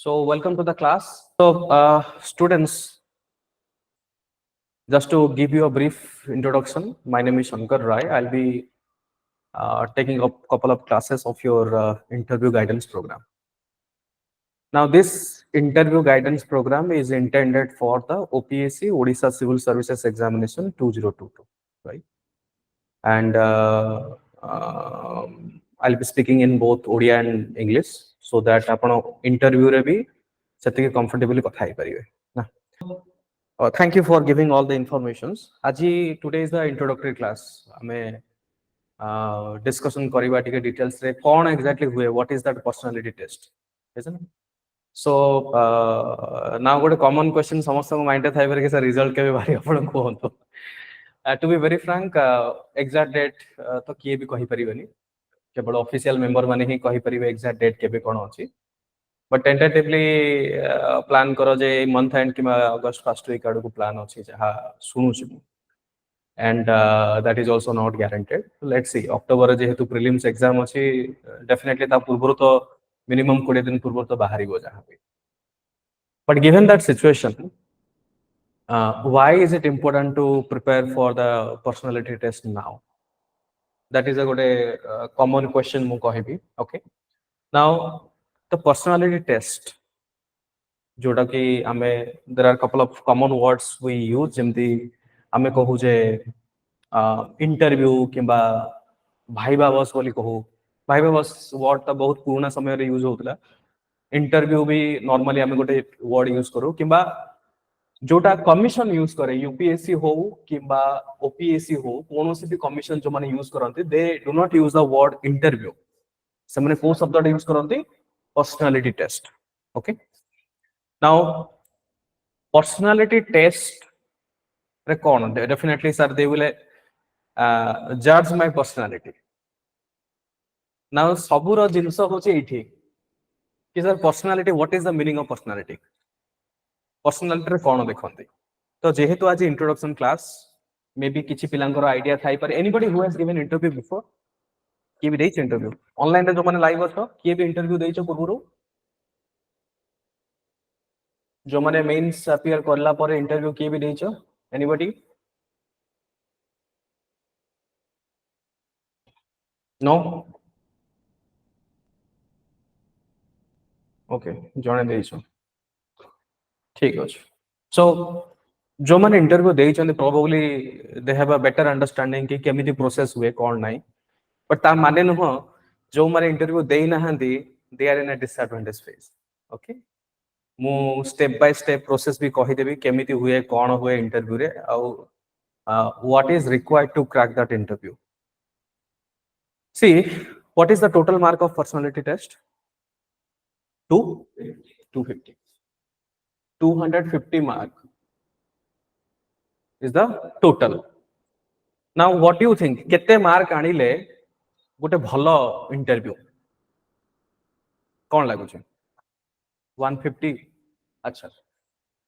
So welcome to the class. So students, just to give you a brief introduction, my name is Sankar Ray. I'll be taking a couple of classes of your interview guidance program. Now this interview guidance program is intended for the OPSC Odisha Civil Services Examination 2022, right? And I'll be speaking in both Odia and English so that आपण interview रे भी सेतिके comfortably कथा ही परिवे ना. Thank you for giving all the informations. Aji today is the introductory class. हमें discussion करिवा टिके details रे कौन exactly हुए, what is that personality test, isn't it? So now गोटे common question समस्त को mind रे थाई पर के सर result के बारे आपण को होतो. To be very frank, exact date तो किए भी कही परिवेनी, केवल ऑफिशियल मेंबर माने ही कही परिवे exact date केबे कोन अछि. But tentatively plan करो जे month end कि August first week आडू को plan अछि जहा सुनु छि. And that is also not guaranteed. So let's see. October रे जेहेतु prelims exam अछि, definitely ता पूर्वरु तो minimum 20 दिन पूर्वरु तो बाहरी गो जहा पे. But given that situation, why is it important to prepare for the personality test now? That is a good common question mu kahibi. Okay. Now the personality test, जोटा कि आमे there are a couple of common words we use, जेमती आमे कहू जे interview किंबा viva बस बोली कहू. Viva बस वर्ड ता बहुत पुराना समय रे यूज होतला. इंटरव्यू भी नॉर्मली आमे गोटे वर्ड यूज करू किंबा जोटा कमिशन यूज करे यूपीएससी हो किंबा ओपीएससी हो, कोनोसी भी कमिशन जो माने यूज करंती, they do not use the word interview. से माने को शब्द यूज करंती personality test. Okay. Now personality test रे कोन डेफिनेटली सर दे विल जज माय पर्सनालिटी. नाउ सबुर जिंस होची एठी कि sir personality, what is the meaning of personality, personality रे कोन देखंती. तो जेहेतु आज इंट्रोडक्शन क्लास मे बी किछि पिलांकर आइडिया थाई पर anybody who has given interview before, कि भी देछ इंटरव्यू ऑनलाइन रे जो माने लाइव अछो कि भी इंटरव्यू देछ पूर्वरु, जो माने मेंस अपीयर करला पर इंटरव्यू कि भी देछ एनीबॉडी? नो. ओके, जणे देछ. ठीक अछि. सो जो माने इंटरव्यू देछ probably they have a better understanding कि केमिति प्रोसेस हुए कोन नाही. बट ता माने न हो जो माने इंटरव्यू देई ना हंदी they are in a disadvantage phase. Okay. मु स्टेप बाय स्टेप प्रोसेस भी कहि देबी केमिति हुए कोन हुए इंटरव्यू रे, और what is required to crack that interview. See what is the total mark of personality test? 250. 250 mark is the total. Now what do you think, केते mark आनिले गोटे भलो इंटरव्यू कोन लागु छै? 150. अच्छा,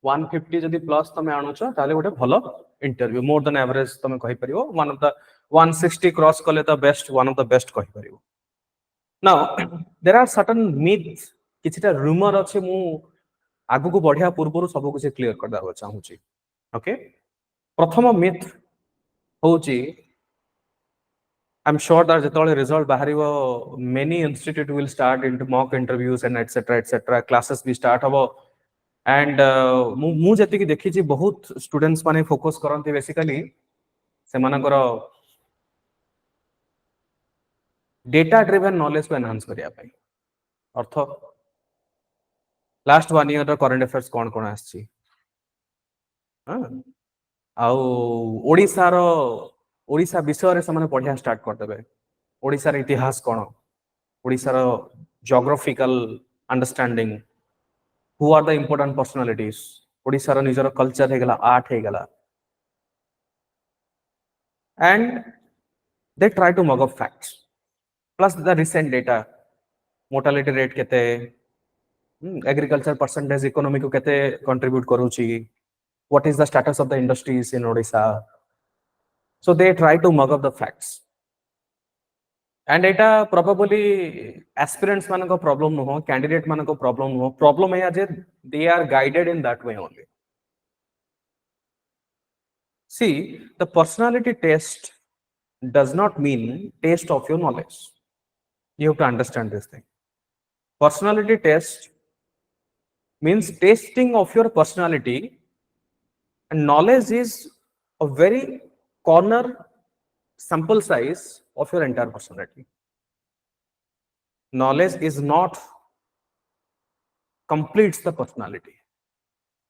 150 जदि प्लस तमे आनो छ ताले गोटे भलो इंटरव्यू, मोर देन एवरेज तमे कहि परियो. वन ऑफ द 160 क्रॉस कले the best, one of the best कहि परियो. Now there are certain myths, किछटा रूमर अछि. मु आगु को बढ़िया पूर्वरु सब कुछ क्लियर कर दाबो चाहू छी. ओके. प्रथम मिथ होची, I'm sure that जेतले रिजल्ट बाहरिबो many institute will start into mock interviews and etc. classes भी start हबो. एंड मु जति कि देखि छी बहुत स्टूडेंट्स माने फोकस करंती बेसिकली से मानकर डेटा ड्रिवन नॉलेज को एनहांस करिया पई. अर्थ लास्ट 1 ईयर रो करंट अफेयर्स कोन कोन आछि, हां, आउ ओडिसा रो ओडिसा विषय रे समान पढ़िया स्टार्ट कर देबे. ओडिसा रे इतिहास कोन, ओडिसा रो geographical understanding, who are the important personalities, Odisha रो निजर कल्चर हे गेला, आर्ट हे गेला. And they try to mug up facts plus the recent data, mortality rate केते, agriculture percentage economy को केते contribute करूची, what is the status of the industries in Odisha. So they try to mug up the facts. And Etah probably aspirants मान को problem no हो candidate मान को problem no problem है जे they are guided in that way only see the personality test does not mean test of your knowledge. You have to understand this thing. Personality test means testing of your personality, and knowledge is a very corner sample size of your entire personality. Knowledge is not completes the personality.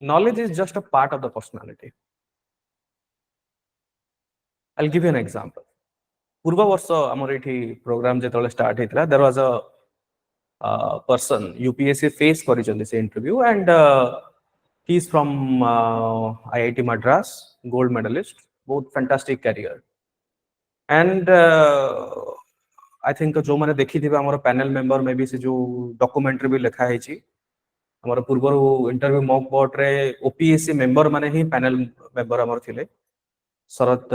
Knowledge is just a part of the personality. I'll give you an example. पूर्व वर्ष आमर एठी program जेतले start हेतला there was a person UPSC face करिसथि से interview and he is from IIT Madras, gold medalist, both fantastic career. And I think जो माने देखि थिबे हमर पैनल मेंबर मे भी से जो डॉक्यूमेंटरी भी लिखा है छी हमर पूर्व इंटरव्यू मॉक बोर्ड रे ओपीएससी मेंबर माने ही पैनल मेंबर हमर थिले शरद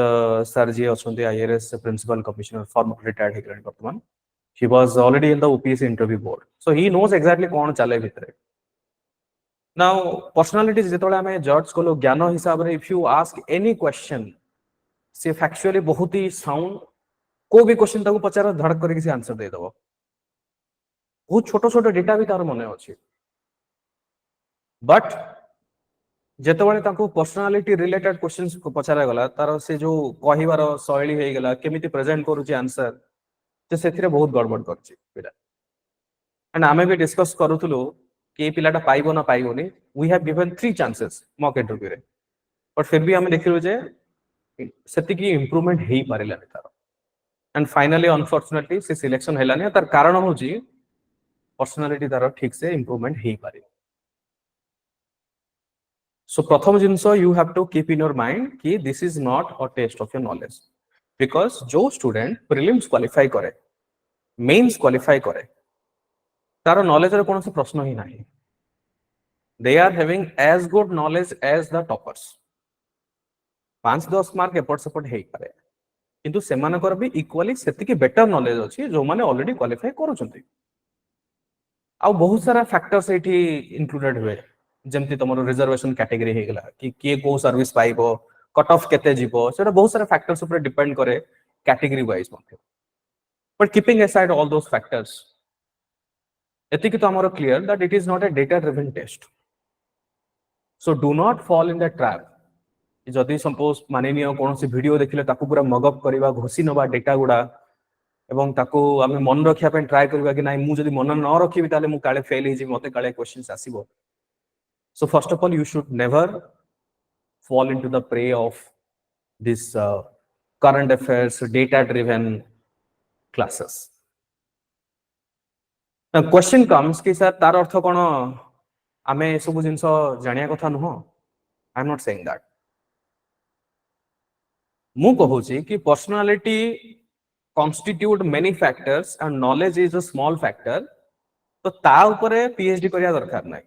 सर जी अछंती IAS principal commissioner former retired हे गरन वर्तमान he was already in the OPSC interview board, so he knows exactly कौन चले भितरे. Now personality जेतले हमें जज कोलो ज्ञान हिसाब रे if you ask any question से फैक्चुअली बहुत ही साउंड को भी क्वेश्चन ताको पचार धड़क करके से आंसर दे दबो बहुत छोटो छोटो डेटा भी तार मने अछि बट जेतबळे ताको पर्सनालिटी रिलेटेड क्वेश्चंस को पचारा गला तार से जो कहिवार शैली हे गला केमिति प्रेजेंट करूची आंसर ते सेथिरे बहुत गड़बड़ करची पिला एंड आमे भी डिस्कस करूथुलो कि पिलाटा पाइबो ना पाइबोनी we have given 3 chances mock interview रे बट फिर भी हमें देखिलो जे सेति की इंप्रूवमेंट हेई पारिला तार एंड फाइनली अनफॉर्चूनेटली से सिलेक्शन हेलानी तार कारण होची पर्सनालिटी तार ठीक से इंप्रूवमेंट हेई पारि. So प्रथम जिंस you have to keep in your mind कि this is not a test of your knowledge because जो स्टूडेंट प्रीलिम्स क्वालिफाई करे मेंस क्वालिफाई करे तार नॉलेज रे कोनोसी प्रश्न ही नाही. They are having as good knowledge as the toppers. 5-10 mark एपट सपोर्ट हेई पारे किंतु सेमानकर भी इक्वली सेति की बेटर नॉलेज अछि जो माने ऑलरेडी क्वालिफाई करूछंती. आ बहुत सारा फैक्टर्स एठी इंक्लूडेड हुए जेमति तमरो रिजर्वेशन कैटेगरी हे गेला कि के को सर्विस पाइबो कट ऑफ केते जीवो सेटा बहुत सारा फैक्टर्स ऊपर डिपेंड करे कैटेगरी वाइज मध्ये but keeping aside all those factors एतिक तो हमरो clear that it is not a data driven test. So do not fall in the trap जदि सपोज माननीय कोनोसी वीडियो देखिले ताकू पूरा मगअप करबा घोसी नबा डेटा गुडा एवं ताकू आमे मन रखिया पे ट्राई करबा कि नाही मु जदि मन न रखिबि ताले मु काले फेल हे जी मते काले questions आसीबो. So first of all, you should never fall into the prey of this current affairs, data-driven classes. Now, question comes कि sir तार अर्थ कोन आमे सब जिंस जानिया कथा नुह. I am not saying that. मु कहूची कि personality constitute many factors and knowledge is a small factor. तो ता ऊपर PhD करिया दरकार नाही.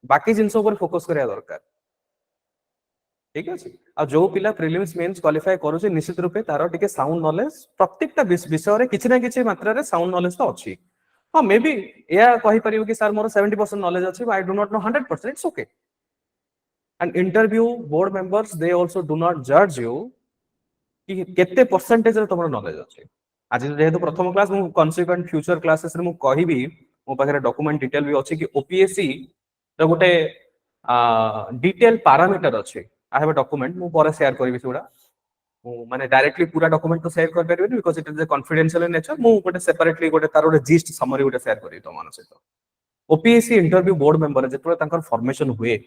बाकी जिंस ऊपर फोकस करिया दरकार. ठीक अछि आ जो पिला प्रीलिम्स मेंस क्वालिफाई करू जे निश्चित रूपे तारो टिके साउंड नॉलेज प्रत्येकटा विषय रे किछि ना किछि मात्रा रे साउंड नॉलेज तो अछि. हां मे बी या कहि परियो कि सर मोर 70% नॉलेज अछि I do not know 100%. It's okay. And interview board members they also do not जज यू कि केते परसेंटेज रे तमरो नॉलेज अछि. आज जेहेतु प्रथम क्लास मु कॉन्सिक्वेंट फ्यूचर क्लासेस रे मु कहिबी मो पाखरे डॉक्यूमेंट डिटेल भी अछि कि ओपीएससी रे गोटे डिटेल पैरामीटर अछि. I have a document मु पर शेयर करबी सेउडा माने डायरेक्टली पूरा डॉक्यूमेंट तो शेयर कर परबे because it is a confidential in nature मु गोटे सेपरेटली गोटे तार गोटे जिस्ट समरी गोटे शेयर करबी तो मान सहित ओपीएससी इंटरव्यू बोर्ड मेंबर जेतले तांकर फॉर्मेशन हुए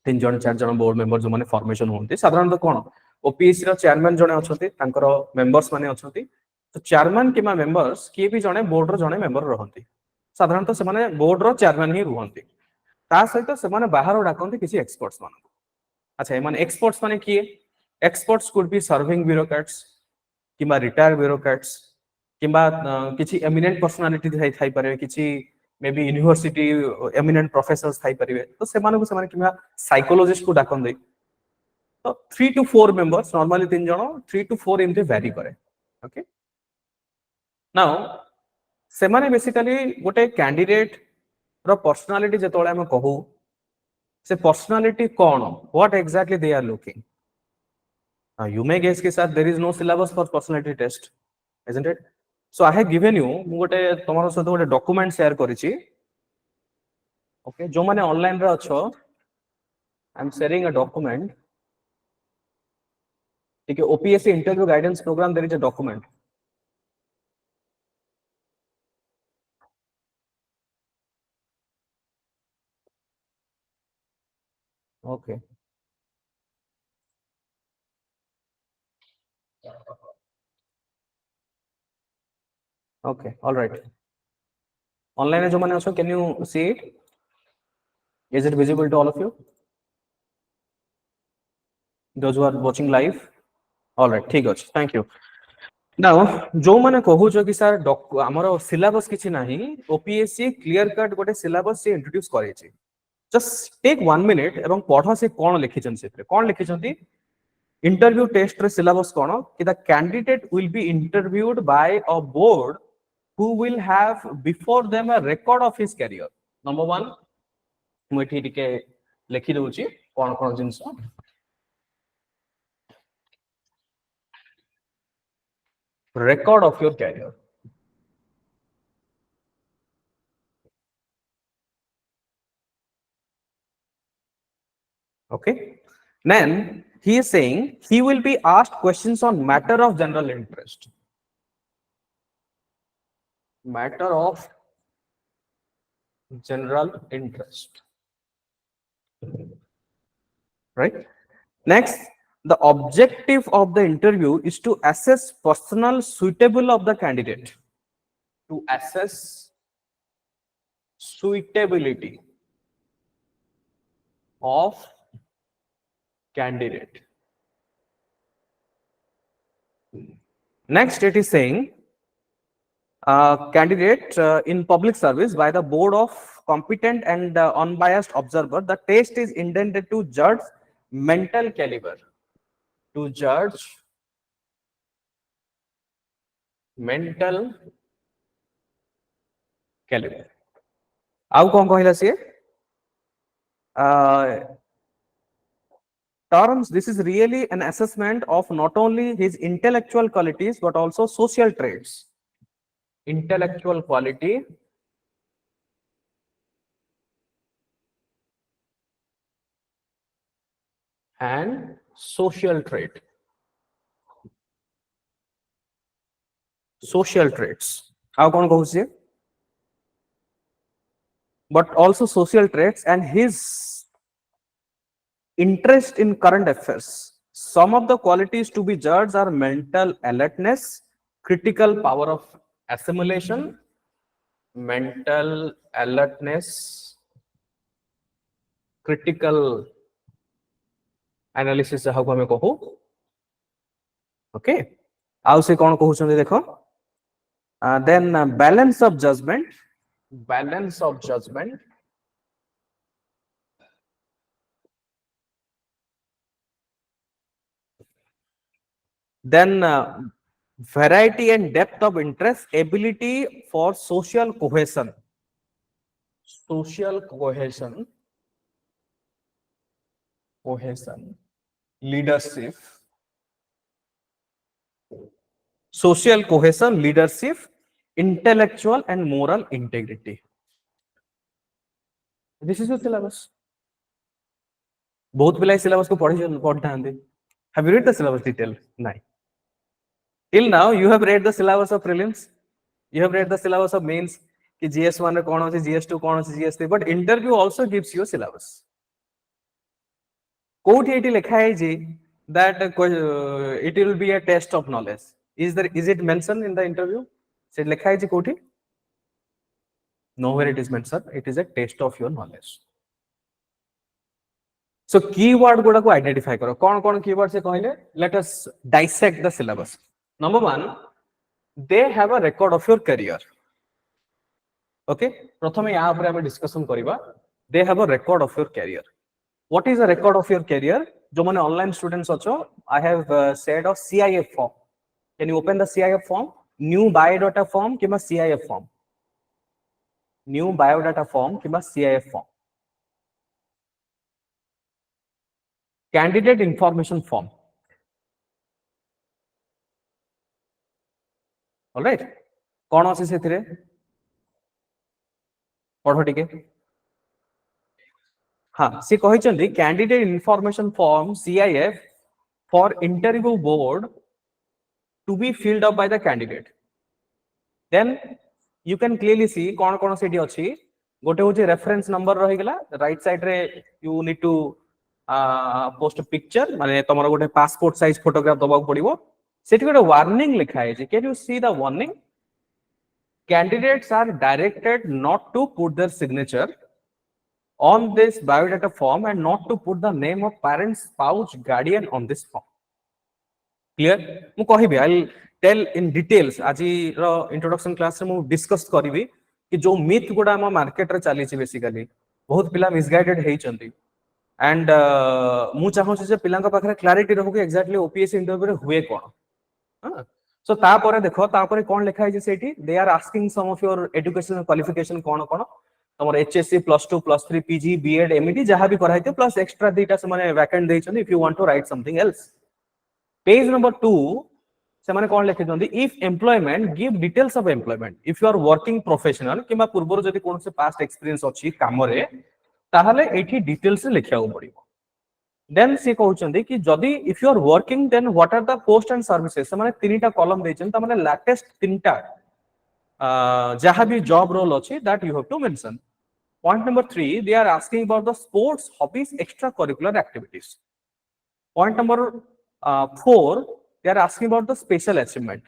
3 जण 4 जण बोर्ड मेंबर जो माने फॉर्मेशन होंती साधारणतः कोन ओपीएससी रो चेयरमैन जणे अछंती तांकर मेंबर्स माने अछंती तो चेयरमैन किमा मेंबर्स के भी जणे बोर्ड रो जणे मेंबर रहंती साधारणतः से माने बोर्ड रो चेयरमैन ही रहंती ता सहित से माने बाहर डाकंती किसी एक्सपर्ट्स मान. अच्छा माने एक्सपर्ट्स माने किए experts could be serving bureaucrats किबा रिटायर्ड ब्यूरोक्रेट्स किबा किछि एमिनेंट पर्सनालिटी थाई पारे किछि may be university eminent professors थाई पारे तो से माने किबा साइकोलॉजिस्ट को डाकन दे तो 3 to 4 मेंबर्स नॉर्मली 3 जण 3 to 4 इनते वेरी करे. ओके नाउ से माने बेसिकली गोटे कैंडिडेट रो पर्सनालिटी जेतोळे हम कहू से पर्सनालिटी कौन what exactly they are looking you may guess के साथ there is no syllabus for personality test isn't it so I have given you मु गोटे तमरो सहित गोटे डॉक्यूमेंट शेयर करिछि ओके जो माने ऑनलाइन रे अछो I am sharing a document ठीक है OPSC interview guidance programme there is a document okay okay all right online जो माने अछो can you see it is it visible to all of you those who are watching live all right ठीक अछि thank you now जो माने कहूछ कि sir हमर syllabus किछि नाही ओपीएससी क्लियर कट गोटे सिलेबस से इंट्रोड्यूस करे छी जस्ट टेक 1 मिनिट एवं पढ़ो से कोन लिखिछन से कोन लिखिछंती इंटरव्यू टेस्ट रे सिलेबस कोन कि the candidate will be interviewed bye a board who will have before them a record of his career number 1 मु एठी टिके लिखि दउची कोन कोन जिंस record of your career okay then he is saying he will be asked questions on matter of general interest matter of general interest right next the objective of the interview is to assess personal suitable of the candidate to assess suitability of candidate next it is saying candidate in public service by the board of competent and unbiased observer the test is intended to judge mental caliber to judge mental caliber आउ कौन कहला से terms this is really an assessment of not only his intellectual qualities but also social traits intellectual quality and social trait social traits how kon कहू but also social traits and his interest in current affairs some of the qualities to be judged are mental alertness critical power of assimilation mental alertness critical analysis जहाँ को हमें कहू okay आउ से कौन कहउछन देखो then balance of judgment then variety and depth of interest ability for social cohesion leadership social cohesion leadership intellectual and moral integrity this is your syllabus बहुत पिला syllabus को पढ़ता have you read the syllabus detail नहीं till now you have read the syllabus of prelims you have read the syllabus of mains कि GS1 रे कोन अछि GS2 कोन अछि GS3 but interview also gives you syllabus कोठी eighty लिखा है जी that it will be a test of knowledge is it mentioned in the interview से लिखा है जी कोठी nowhere it is mentioned it is a test of your knowledge so keyword गुडा को identify करो कौन keyword से कहले let us dissect the syllabus number 1 they have a record of your career okay प्रथमे या ऊपर हम डिस्कशन करिबा they have a record of your career what is a record of your career जो माने ऑनलाइन स्टूडेंट्स अछो I have said of CIF form can you open the CIF form new biodata form किबा CIF form, new biodata form किबा CIF form, candidate information form. Alright, कौन अछि सेथिरे पढ़ो टिके। हाँ, सी कहिसंदी candidate information form CIF for interview board to be filled up by the candidate. Then you can clearly see कौन कौन सेठी अछि। गोटे होची रेफरेंस नंबर रही गला, राइट साइड रे you need to post picture, माने तमरो गोटे पासपोर्ट साइज फोटोग्राफ दबाक पड़िबो। सेठी गोटे वार्निंग लिखा है जे, can you see the warning? Candidates are directed not to put their signature on this biodata form and not to put the name of parents, spouse, guardian on this form. Clear? मु कहिबे, I'll tell in details आजि रो introduction class रे मु discuss करिवि कि जो myth गुडा हम market रे चली छि बेसिकली बहुत पिला मिसगाइडेड हेइ चंती। एंड मु चाहू जे पिलांका पाखरे क्लैरिटी रहू कि एग्जैक्टली ओपीएससी इंटरव्यू रे हुए कोन। हां, सो ता परे देखो, ता परे कोन लिखा है जे सेठी, they are asking some of your educational qualification कोन कोन, तमर एचएससी +2 +3 पीजी बीएड एमईडी जहां भी कराइते प्लस एक्स्ट्रा दीटा से माने वैकेंट देइछन if you want to write something else. Page number 2 से माने कोन लिखे जंदी, if employment give details of employment, if you are working professional किबा पूर्वर जदी कोन से पास्ट एक्सपीरियंस अछि काम रे ताहले एठी डिटेल्स लिखिया पड़िबो। देन से कहउचंदी कि जदी if you are working then what are the post and services, से माने तीनटा कॉलम देइछन, त माने लेटेस्ट तीनटा जहां भी जॉब रोल अछि that you have to mention. Point number 3, they are asking about the sports, hobbies, extracurricular activities. Point number 4, they are asking about the special achievement.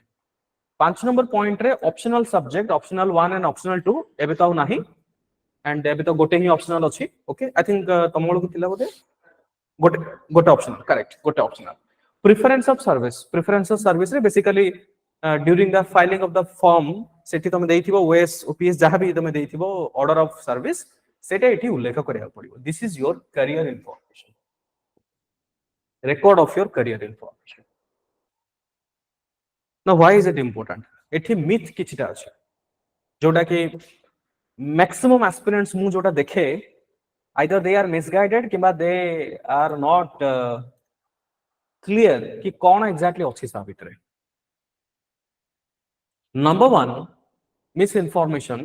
5 number point रे optional subject, optional 1 and optional 2 एबे तो नाही, and एबे तो गोटे ही optional अछि। Okay, I think तमोल को थिला बोते गोटे गोटे optional, correct, गोटे optional। Preference of service, preference of service रे basically during the filing of the form सेठी तमे देइथिबो OAS OPS जहां भी तमे देइथिबो ऑर्डर ऑफ सर्विस, सेटा एठी उल्लेख करिया पड़िबो। This is your career information, record of your career information. Now why is it important? एठी मिथ किछटा अछि जोटा कि मैक्सिमम एस्पिरेंट्स मु जोटा देखे, either they are misguided किबा they are not clear कि कोन एग्जैक्टली अछि सा भितरे। नंबर 1 मिस इनफॉरमेशन,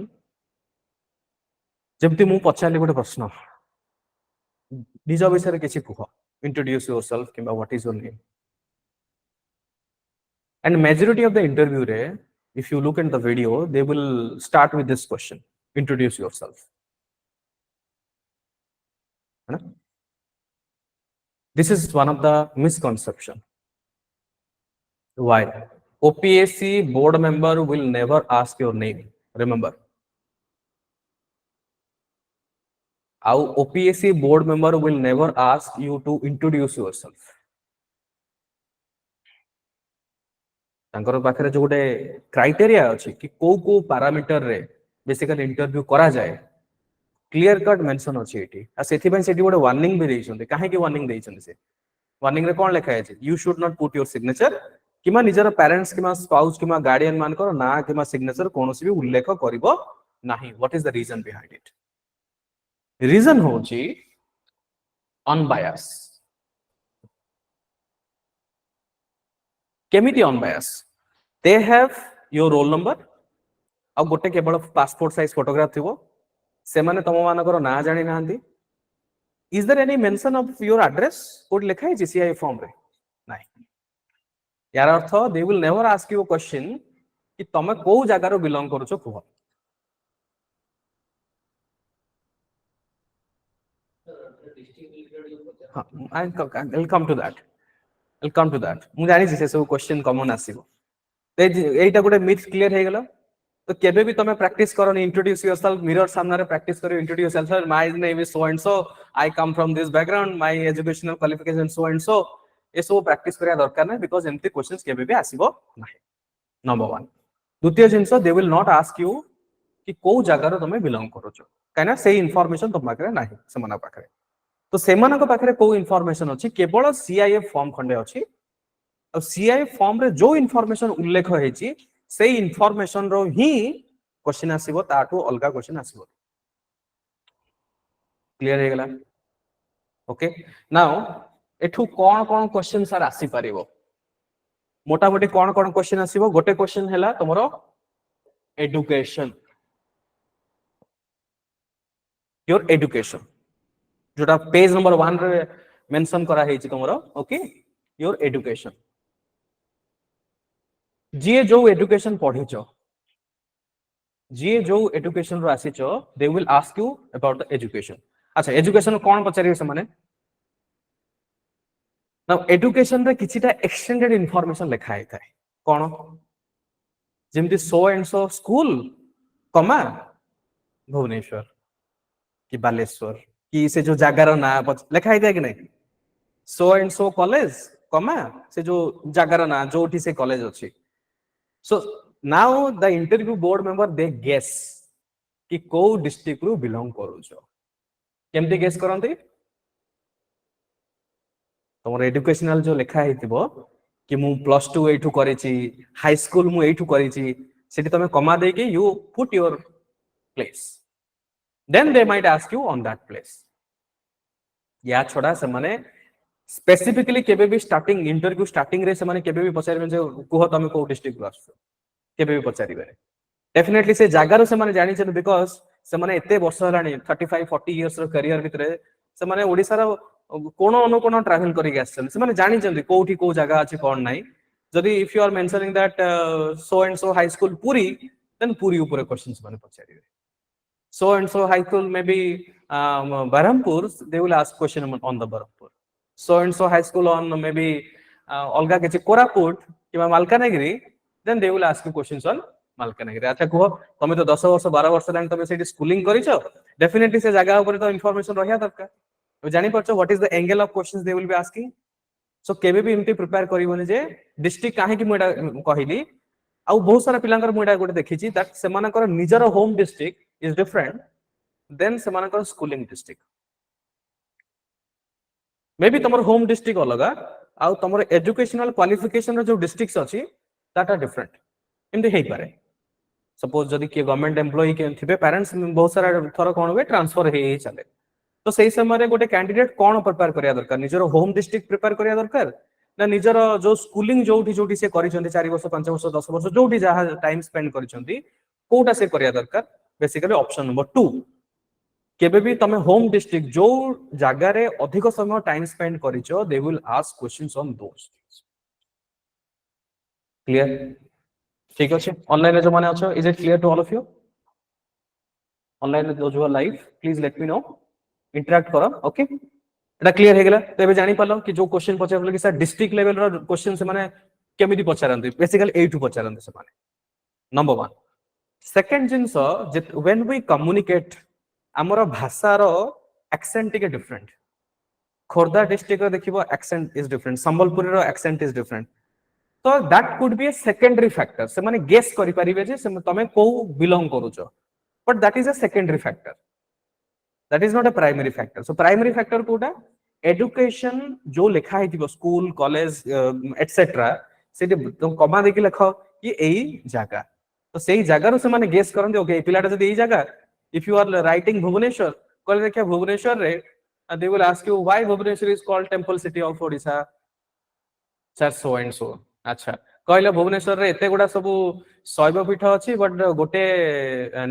जबति मु पछाली गोटे प्रश्न, निज विषय रे किछि कुह, इंट्रोड्यूस योरसेल्फ किबा what is your name. And majority of the interview रे, if you look at the video, they will start with this question, introduce yourself. है ना? This is one of the misconception. Why? OPSC board member will never ask your name, remember. Our OPSC board member will never ask you to introduce yourself. तांकर पाखरे जो गोटे criteria अछि कि को को पैरामीटर रे बेसिकली इंटरव्यू करा जाए, क्लियर कट मेंशन अछि एठी। आ सेथि पय सेठी गोटे वार्निंग भी देइछन्ते। काहे कि वार्निंग देइछन्ते से? वार्निंग रे कोन लिखा अछि? You should not put your signature किमा निजर पेरेंट्स किमा स्पाउस किमा गार्डियन मानकर ना किमा सिग्नेचर कोनोसी भी उल्लेख करिवो नाही। What is the reason behind it? Reason होछि अनबायस। केमिति unbiased? They have your roll number आ गोटे केवल पासपोर्ट साइज फोटोग्राफ थिबो, से माने तम मानकर ना जानि नाहंती। Is there any mention of your address? कोड लिखा है जीसीआई फॉर्म रे? नहीं। यार अर्थ they will never ask you a question कि तमे को जगह रो बिलोंग करूछो कुह। I will come to that, will come to that. मु जानि से सब क्वेश्चन कॉमन आसीबो। एटा गोटे मिथ क्लियर हे गेलो। तो केबे भी तमे प्रैक्टिस करो, इंट्रोड्यूस योरसेल्फ, मिरर सामने रे प्रैक्टिस करो, introduce yourself, my name is so and so, I come from this background, my educational qualification so and so. ए सब प्रैक्टिस करिया दरकार नै, बिकॉज़ एमती क्वेश्चंस केबे भी आसीबो नाही। नंबर 1। द्वितीय जिंस, they will not ask you कि को जगह रो तमे बिलोंग करूछो, काना से इन्फॉर्मेशन तुम पाखरे नाही समाना पाखरे। तो सेमाना को पाखरे को इन्फॉर्मेशन अछि, केवल सीआईएफ फॉर्म खंडे अछि। अब सीआईएफ फॉर्म रे जो इन्फॉर्मेशन उल्लेख हेछि सेई इंफॉर्मेशन रो ही क्वेश्चन आसीबो ताठू अलगा क्वेश्चन आसीबो क्लियर हे गेला ओके नाउ एठू कोन कोन क्वेश्चन सर आसी परिबो मोटा मोटी कोन कोन क्वेश्चन आसीबो गोटे क्वेश्चन हैला तमरो एजुकेशन योर एजुकेशन जोटा पेज नंबर 1 रे मेंशन करा हेछि तमरो ओके योर एजुकेशन जी जो एजुकेशन पढिचो जी जो एजुकेशन रो आसीचो they will ask you about the education अच्छा एजुकेशन कोन पचारिबे से माने नाउ एजुकेशन रे किछिटा एक्सटेंडेड इंफॉर्मेशन लिखा है थाए कोन जेमति सो एंड सो स्कूल कमा भुवनेश्वर कि बालेश्वर कि से जो जगार ना लिखा है कि नहीं सो एंड सो कॉलेज कमा से जो जगार ना जोठी से कॉलेज अछि so now the interview board member they guess कि को डिस्ट्रिक्ट रु बिलोंग करू छो केमती गेस करंती तमर एजुकेशनल जो लिखा हेतिबो कि मु +2 एठू करिछि हाई स्कूल मु एठू करिछि सेठी तमे कमा दे के you put your place then they might ask you on that place या छोड़ा से माने स्पेसिफिकली केबे भी स्टार्टिंग इंटरव्यू स्टार्टिंग रे से माने केबे भी पचारिबे जे कुह तमे को डिस्ट्रिक्ट आछो केबे भी पचारिबे डेफिनेटली से जागार से माने जानि छन बिकॉज़ से माने एते वर्ष हलानी 35 40 इयर्स रो करियर भितरे से माने ओडिसा रो कोन अनुकोन ट्रैवल करि गयसन से माने जानि छन कोठी को जगह अछि कोन नाही जदी if you are mentioning that so and so high school Puri then Puri ऊपर क्वेश्चंस माने पचारिबे so and so high school maybe Berhampur they will ask question on the Berhampur so and so high school on maybe olga kichi Koraput kiba Malkanagiri then they will ask you questions on Malkanagiri acha kuho tame to 10 वर्ष 12 वर्ष lang tame sethi schooling karicho definitely se jaga upare to information rahya darkar to jani parcho what is the angle of questions they will be asking so kebe bi imti prepare kariboni je district kahe ki mu eta कहली आउ बहुत सारा पिलांकर मुइडा गोटे देखिछि that सेमानकर निजर home district is different than सेमानकर schooling district may be तमर home district अलगा आउ तमर एजुकेशनल क्वालिफिकेशन जो डिस्ट्रिक्ट्स अछि दैट आर डिफरेंट एमते हेई पारे सपोज जदी के गवर्नमेंट एम्प्लॉई के थिबे पेरेंट्स बहुत सारा थरो कोन होवे ट्रांसफर हे चले तो सही समय रे गोटे कैंडिडेट कोन प्रिपेयर करिया दरकार निजर होम डिस्ट्रिक्ट प्रिपेयर करिया दरकार ना निजर जो स्कूलिंग जोठी जोठी से करिसंती 4 वर्ष 5 वर्ष 10 वर्ष जोठी जहा टाइम स्पेंड करिसंती कोटा से करिया दरकार बेसिकली ऑप्शन नंबर 2 केबे भी तमे होम डिस्ट्रिक्ट जो जगह रे अधिक समय टाइम स्पेंड करिसो they will ask questions on those clear ठीक अछि ऑनलाइन रे जो माने अछो is it clear to all of you online रे जो live please let me know interact करो ओके एटा क्लियर हे गेला तो एबे जानि पालो कि जो क्वेश्चन पचारले कि सर डिस्ट्रिक्ट लेवल रो क्वेश्चन से माने केमिति पचारंती बेसिकली एटू पचारंती से माने नंबर 1 सेकंड जिंस व्हेन वी कम्युनिकेट हमर भाषा रो एक्सेंट टिके डिफरेंट खोरदा डिस्ट्रिक्ट रो देखिबो एक्सेंट इज डिफरेंट संबलपुर रो एक्सेंट इज डिफरेंट तो that could be a secondary factor से माने गेस करि परिबे जे तमे को बिलोंग करूचो but that is a secondary factor that is not a primary factor so primary factor कोटा education जो लिखा है थी स्कूल कॉलेज एटसेट्रा से तो कमा देखि लिखो कि एई जगह तो सेही जगह रो से माने गेस करन ओके पिलाटा जदी एई जगह if you are writing Bhubaneswar कहले देखिया भुवनेश्वर रे they will ask you why Bhubaneswar is called temple city of Odisha sir so and so अच्छा कहले भुवनेश्वर रे एते गुडा सब शैव पीठ अछि बट गोटे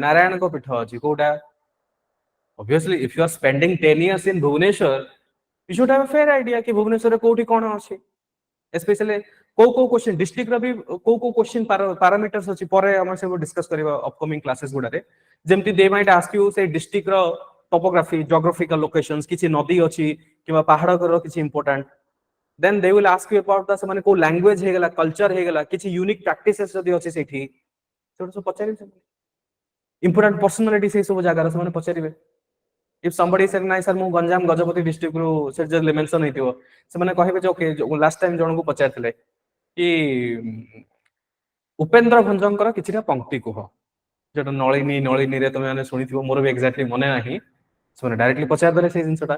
नारायण को पीठ अछि Kota obviously if you are spending 10 years in Bhubaneswar you should have a fair idea कि भुवनेश्वर रे कोठी कोन अछि स्पेशली को क्वेश्चन डिस्ट्रिक्ट रो भी को क्वेश्चन पैरामीटर्स अछि परे हम से डिस्कस करबा अपकमिंग क्लासेस गुडा रे जेमति दे माइट आस्क यू से डिस्ट्रिक्ट रो टोपोग्राफी ज्योग्राफिकल लोकेशंस किछि नदी अछि किबा पहाड़ रो किछि important then they will ask you about the से माने को लैंग्वेज हे गेला कल्चर हे गेला किछि यूनिक प्रैक्टिसेस जदी अछि सेठी तो पचारि इंपोर्टेंट पर्सनालिटी से सब जगह रे से माने पचारिबे if somebody said नाइ सर मु गंजाम गजपति डिस्ट्रिक्ट रो से जे मेंशन हेतियो से माने कहबे जे ओके लास्ट टाइम जण को पचारथिले कि उपेंद्र भंजंकर किछिटा पंक्ति कुह जेटा नळिनी नळिनी रे तमे माने सुनिथिबो मोर भी एक्जेक्टली मने नाही से माने डायरेक्टली पचार देले से जिंसटा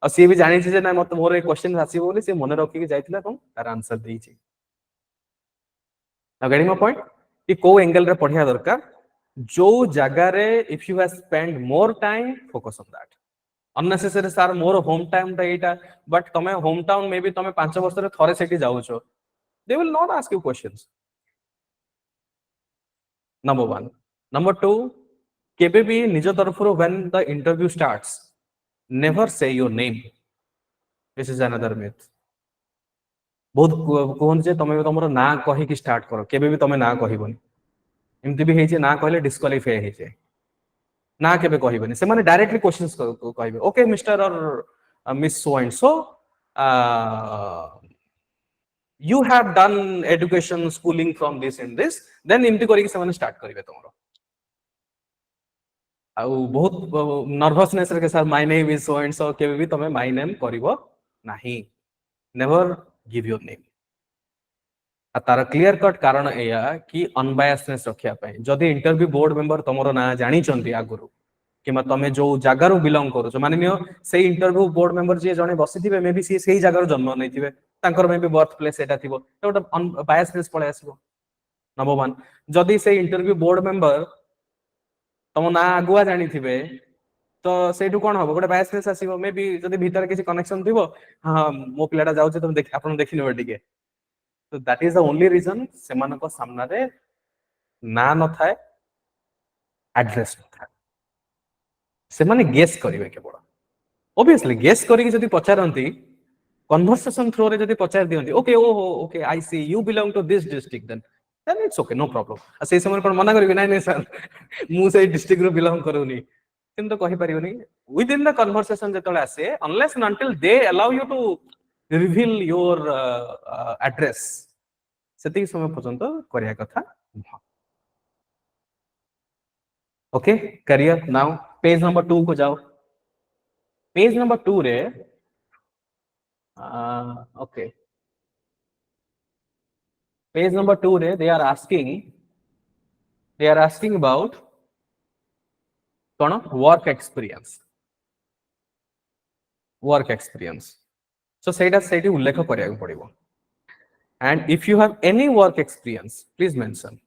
आ सी भी जानि छै जे ना मत मोर ए क्वेश्चन आसीबो बोली से मने रखि के जाइथिला कोन तार आंसर देई छै now getting my point कि को एंगल रे पढ़िया दरकार जो जगह रे if you have spend more time focus on that unnecessary sir more home town टा एटा बट तमे होम टाउन मे बी तमे 5 वर्ष रे थरे सेठी जाउछो they will not ask you questions number 1 number 2 केबे भी निज तरफ रो when the interview starts never say your name this is another myth बहुत कोन जे तमे तमरो ना कहि कि स्टार्ट करो केबे भी तमे ना कहिबोनी एमती भी हेजे ना कहले डिस्क्वालिफाई हेजे ना केबे कहिबोनी से माने डायरेक्टली क्वेश्चंस कहिबे ओके मिस्टर और miss so and so you have done education schooling from this and this then एमती करी कि से स्टार्ट करिवे तमरो आउ बहुत नर्वसनेस रे के sir my name is so and सो केबे भी तमे माय नेम करिवो नाही नेवर गिव योर नेम आ तार क्लियर कट कारण एया कि अनबायसनेस रखिया पय जदी इंटरव्यू बोर्ड मेंबर तमरो ना जानि चंती आगुरु किमा तमे जो जगारु बिलोंग करू छ माने नियो से इंटरव्यू बोर्ड मेंबर जे जने बसिथिबे मे बी से सेही जगारु जन्म नैथिबे तांकर मे बी बर्थ प्लेस एटा थिबो तो बायसनेस पळे आसीबो नंबर 1 जदी से इंटरव्यू बोर्ड मेंबर तम ना आगुआ जानि थिबे तो सेठू कोन हबो गोटे बायसनेस आसीबो मे बी जदी भीतर किसी कनेक्शन थिबो हां मो पिलाटा जाउछ तुम देख आपन देखिनबे टिके तो that is the only reason सेमान को सामना रे ना न थाए एड्रेस न थाए से माने गेस करिवे केवल ऑब्वियसली गेस करी जदी पचारंती कन्वर्सेशन थ्रू रे जदी पचार दियंती okay oh okay I see you belong to this district then it's okay no problem से समय कोन मना करबी नै सर मु से डिस्ट्रिक्ट रो बिलोंग करूनी किंतु कहि परियोनी विद इन द कन्वर्सेशन जेतले आसे unless and until they allow you to reveal your address सेति समय पर्यंत करिया कथा okay career now page number 2 को जाओ पेज नंबर 2 रे ओके पेज नंबर 2 रे they are asking about cone work experience so सेटा उल्लेख करिया पड़िबो and if you have any work experience please mention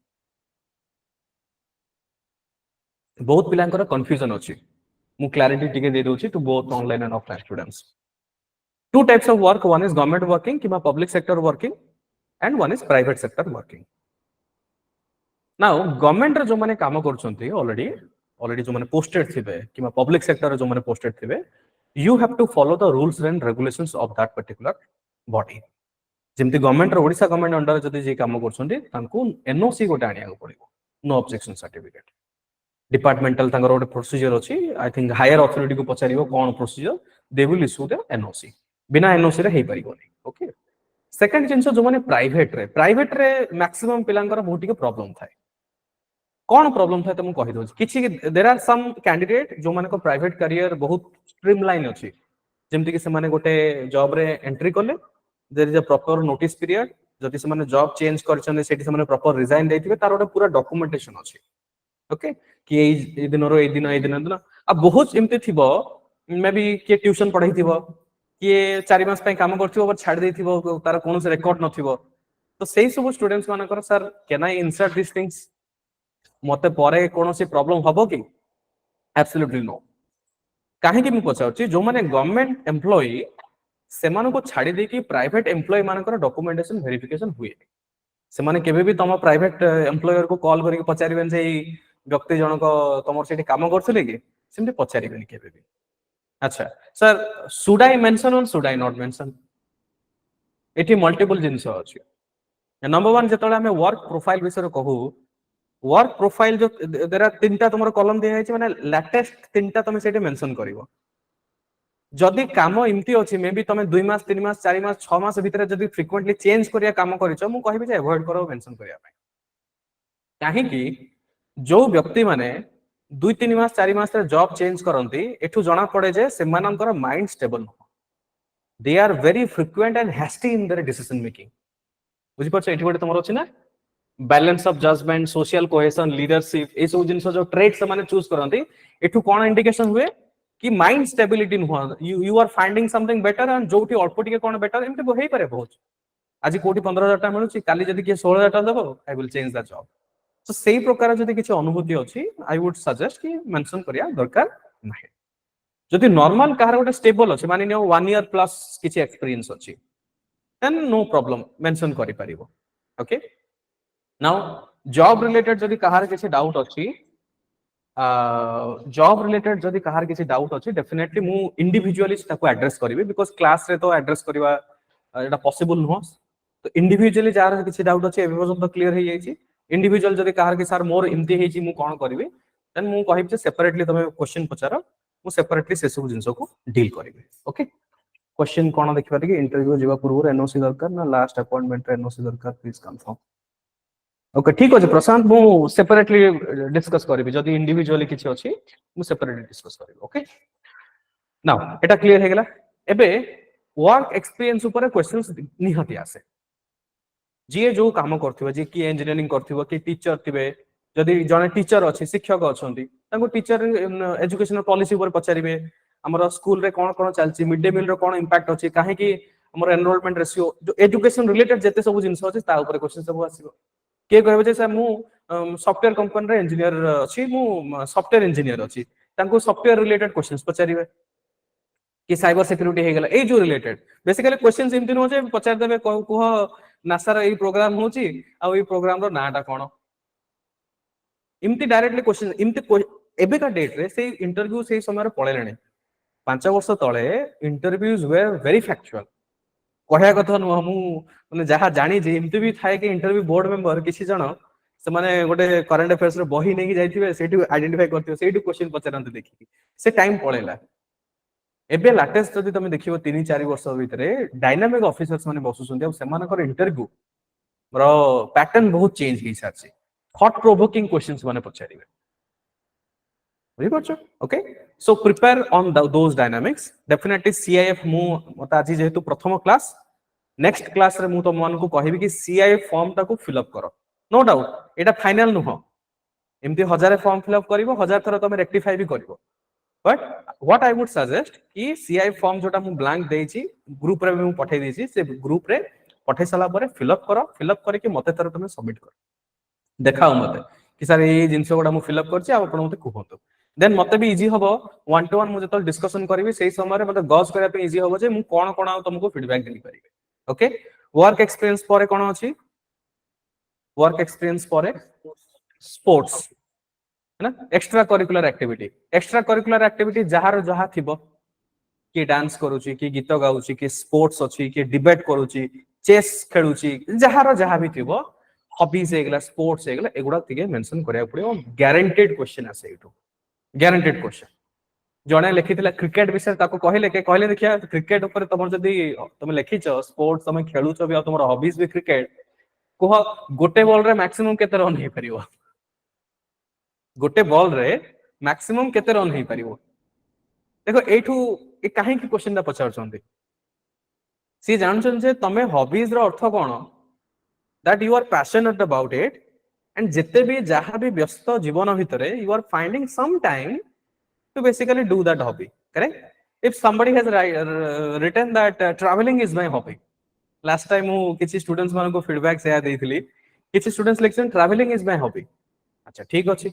बहुत पिलांकर कंफ्यूजन अछि मु क्लैरिटी टिके दे दोछि to both online and offline students two types of work one is government working किबा public sector working and one is private sector working now government रे जो माने काम करछंती already जो माने posted थिबे किबा public sector रे जो माने posted थिबे you have to follow the rules and regulations of that particular body जेमति गवर्नमेंट रो ओडिसा गवर्नमेंट अंडर जदी जे काम करछंती तांको एनओसी गोटे आनिया को पड़िबो नो ऑब्जेक्शन सर्टिफिकेट डिपार्टमेंटल तांगर गोटे प्रोसीजर अछि आई थिंक हायर अथॉरिटी को पचारिबो कोन procedure they will issue the NOC बिना एनओसी रे हेई परिबोनी ओके सेकंड जिंस जो माने प्राइवेट रे मैक्सिमम पिलांकर बहुत के प्रॉब्लम थाए कोन प्रॉब्लम थाए त मु कहि दोछि किछि देयर आर सम कैंडिडेट जो माने को प्राइवेट करियर बहुत स्ट्रीमलाइन अछि जेमति कि से माने गोटे जॉब रे एंट्री करले there is a proper notice period जदि से माने जॉब चेंज करछन सेठी से माने प्रॉपर रिजाइन दैथिबे तार गोटे पूरा डॉक्यूमेंटेशन अछि ओके कि ए दिन रो ए दिन आ बहुत एमते थिबो मे बी के ट्यूशन पढ़ाई थिबो कि 4 मास पे काम करथिबो पर छाड़ देथिबो तार कोनो से रिकॉर्ड नथिबो तो सेही सब स्टूडेंट्स मानकर sir can I insert this things मते परे कोनो से प्रॉब्लम हबो कि एब्सोल्युटली नो काहे कि मु पचाउची जो माने गवर्नमेंट एम्प्लॉय सेमान को छाड़ी दे कि प्राइवेट एम्प्लॉय मानकर डॉक्यूमेंटेशन वेरिफिकेशन हुए से माने केबे भी तम प्राइवेट एम्प्लॉयर को कॉल करके पचारिबेन जे व्यक्ति जनक तमर सेठी काम करथिले कि सिम्पली पचारिबेन केबे भी अच्छा सर शुड आई मेंशन और शुड आई नॉट मेंशन एठी मल्टीपल जिंस अछि नंबर 1 जेतले हमें वर्क प्रोफाइल विषय कहू वर्क प्रोफाइल जो देरा तीनटा तमर कॉलम दिया है माने लेटेस्ट तीनटा तमे सेठी मेंशन करिवो जदि काम इमती अछि मे बी तमे 2 मास 3 मास 4 मास 6 मास भीतर जदि फ्रीक्वेंटली चेंज करिया काम करिसो मु कहबी जे अवॉइड करो मेंशन करिया पय काहे कि जो व्यक्ति माने 2-3 मास 4 मास रे जॉब चेंज करंती एठु जणा पड़े जे सेमानंकर माइंड स्टेबल न they are very frequent and hasty in their decision making बुझि परछ एठी गोटे तमर अछि ना balance of judgement social cohesion leadership ए सब जिंस जो ट्रेट से माने चूज करंती एठु कोन इंडिकेशन हुए कि माइंड स्टेबिलिटी न you are finding something better and जोठी अल्प टिके कोन बेटर एमते होई पारे बहुत आज कोठी 15000 टा मिलुची काली जदी के 16000 टा देबो I will change the job तो सेही प्रकार जदि किछि अनुभूति अछि आई वुड सजेस्ट कि मेंशन करिया दरकार नाही जदि नॉर्मल कहार गोटे स्टेबल अछि मानि नियो 1 ईयर प्लस किछि एक्सपीरियंस अछि देन नो प्रॉब्लम मेंशन करि परिबो ओके नाउ जॉब रिलेटेड जदि कहार किछि डाउट अछि जॉब रिलेटेड जदि कहार किछि डाउट अछि डेफिनेटली मु इंडिविजुअली ताको एड्रेस करिवे बिकॉज़ क्लास रे तो एड्रेस करिवा एटा पॉसिबल नो तो इंडिविजुअली जार किछि डाउट अछि एबे पर्यंत क्लियर हे जाइछि इंडिविजुअल जदि कहार कि सर मोर इमति हेछि मु कोन करिवे देन मु कहिब जे सेपरेटली तमे क्वेश्चन पचारो मु सेपरेटली से सब जिंस को डील करिवे ओके क्वेश्चन कोन देखिबा कि इंटरव्यू जिबा पूर्व एनओसी दरकार ना लास्ट अपॉइंटमेंट रे एनओसी दरकार प्लीज कंफर्म ओके ठीक अछि प्रशांत मु सेपरेटली डिस्कस करिवे जदि इंडिविजुअली किछि अछि मु सेपरेटली डिस्कस करिवे ओके नाउ एटा क्लियर हे गेला एबे वर्क एक्सपीरियंस ऊपर क्वेश्चंस निहति आसे जे जो काम करथिबो जे की इंजीनियरिंग करथिबो की टीचर थिबे जदि जने टीचर अछि शिक्षक अछंती ताको टीचर एजुकेशनल पॉलिसी ऊपर पचारिबे हमर स्कूल रे कोन कोन चलछि मिड डे मील रो कोन इंपैक्ट अछि काहे कि हमर एनरोलमेंट रेशियो जो एजुकेशन रिलेटेड जते सब जिंस अछि ता ऊपर क्वेश्चन सब आसीबो के कहबे जे सर मु सॉफ्टवेयर कंपनी रे इंजीनियर अछि मु सॉफ्टवेयर इंजीनियर अछि ताको सॉफ्टवेयर रिलेटेड क्वेश्चंस पचारिबे कि साइबर सिक्योरिटी हे गेला ए जो रिलेटेड बेसिकली क्वेश्चंस इमति न जे पचार देबे कुह नासा रो ए प्रोग्राम होची आ ए प्रोग्राम रो नाटा कोन इमति डायरेक्टली क्वेश्चन इमति एबे का डेट रे से इंटरव्यू से समय रे पळेलेने 5 वर्ष तळे इंटरव्यूज वेयर वेरी फैक्चुअल कहया कथा न मु माने जहा जानि जे इमति भी थाए कि इंटरव्यू बोर्ड मेंबर किछि जण से माने गोटे करंट अफेयर्स रे बही नेकी जाइथिबे सेठी आइडेंटिफाई करथिबे सेठी क्वेश्चन पचारंत देखि से टाइम पळेला एबे लाटेस्ट जदि तमे देखिबो 3-4 वर्ष भितरे डायनामिक ऑफिसर्स माने बसुसंती आ सेमानकर इंटरव्यू रो पैटर्न बहुत चेंज हे सारछि थॉट प्रोवोकिंग क्वेश्चंस माने पचारिबे बुझि पाछो okay so prepare on those dynamics definitely CIF मु मता आज जेहेतु प्रथम क्लास नेक्स्ट क्लास रे मु तो मन को कहिबी कि सीआईएफ फॉर्म ताको फिल अप करो नो डाउट एटा फाइनल नुह एमती 1000 फॉर्म फिल अप करिवो 1000 थरा तमे रेक्टिफाई भी करिवो but what I would suggest कि सीआईएफ फॉर्म जोटा मु ब्लैंक देछि ग्रुप रे मु पठै देछि से ग्रुप रे पठै सला परे फिल अप करो फिल अप करके मते थरा तमे सबमिट करो देखाओ मते कि सर ए जिंस गोडा मु फिल अप करछि आपण मते कहंतु देन मते भी इजी हबो 1 to 1 मु जतल डिस्कशन करबी सेही समय रे मते गज करिया पे इजी हबो जे मु कोन कोन आ तुमको फीडबैक देई परिबे ओके वर्क एक्सपीरियंस परे कोन अछि वर्क एक्सपीरियंस परे स्पोर्ट्स है ना एक्स्ट्रा करिकुलर एक्टिविटी जहार जहा थिबो कि डांस करूची कि गीत गाउची कि स्पोर्ट्स अछि कि डिबेट करूची चेस खेलुची जहार जहा भी थिबो हॉबीज हेगला स्पोर्ट्स हेगला एगुडा तिके मेंशन करिया पड़ियो गारंटेड क्वेश्चन आसे इटू गारंटेड क्वेश्चन जणे लिखिथिला क्रिकेट विषय ताको कहले देखिया क्रिकेट ऊपर तमर जदी तमे लिखिचो स्पोर्ट्स तमे खेलुचो भी तमर हॉबीज भी क्रिकेट कोह गोटे बॉल रे मैक्सिमम केते रन हे परियो गोटे बॉल रे मैक्सिमम केते रन हे परियो देखो एठू ए काहे की क्वेश्चन दा पचार चंदी सी जानछन जे तमे हॉबीज रो अर्थ कोन that you are passionate about it and जिते भी जहां भी व्यस्त जीवन भितरे you are finding some time to basically do that hobby correct if somebody has written that traveling is my hobby last time मु किछि स्टूडेंट्स मान को फीडबैक से देइथिली किछि स्टूडेंट्स लिखछन ट्रैवलिंग इज माय हॉबी अच्छा ठीक अछि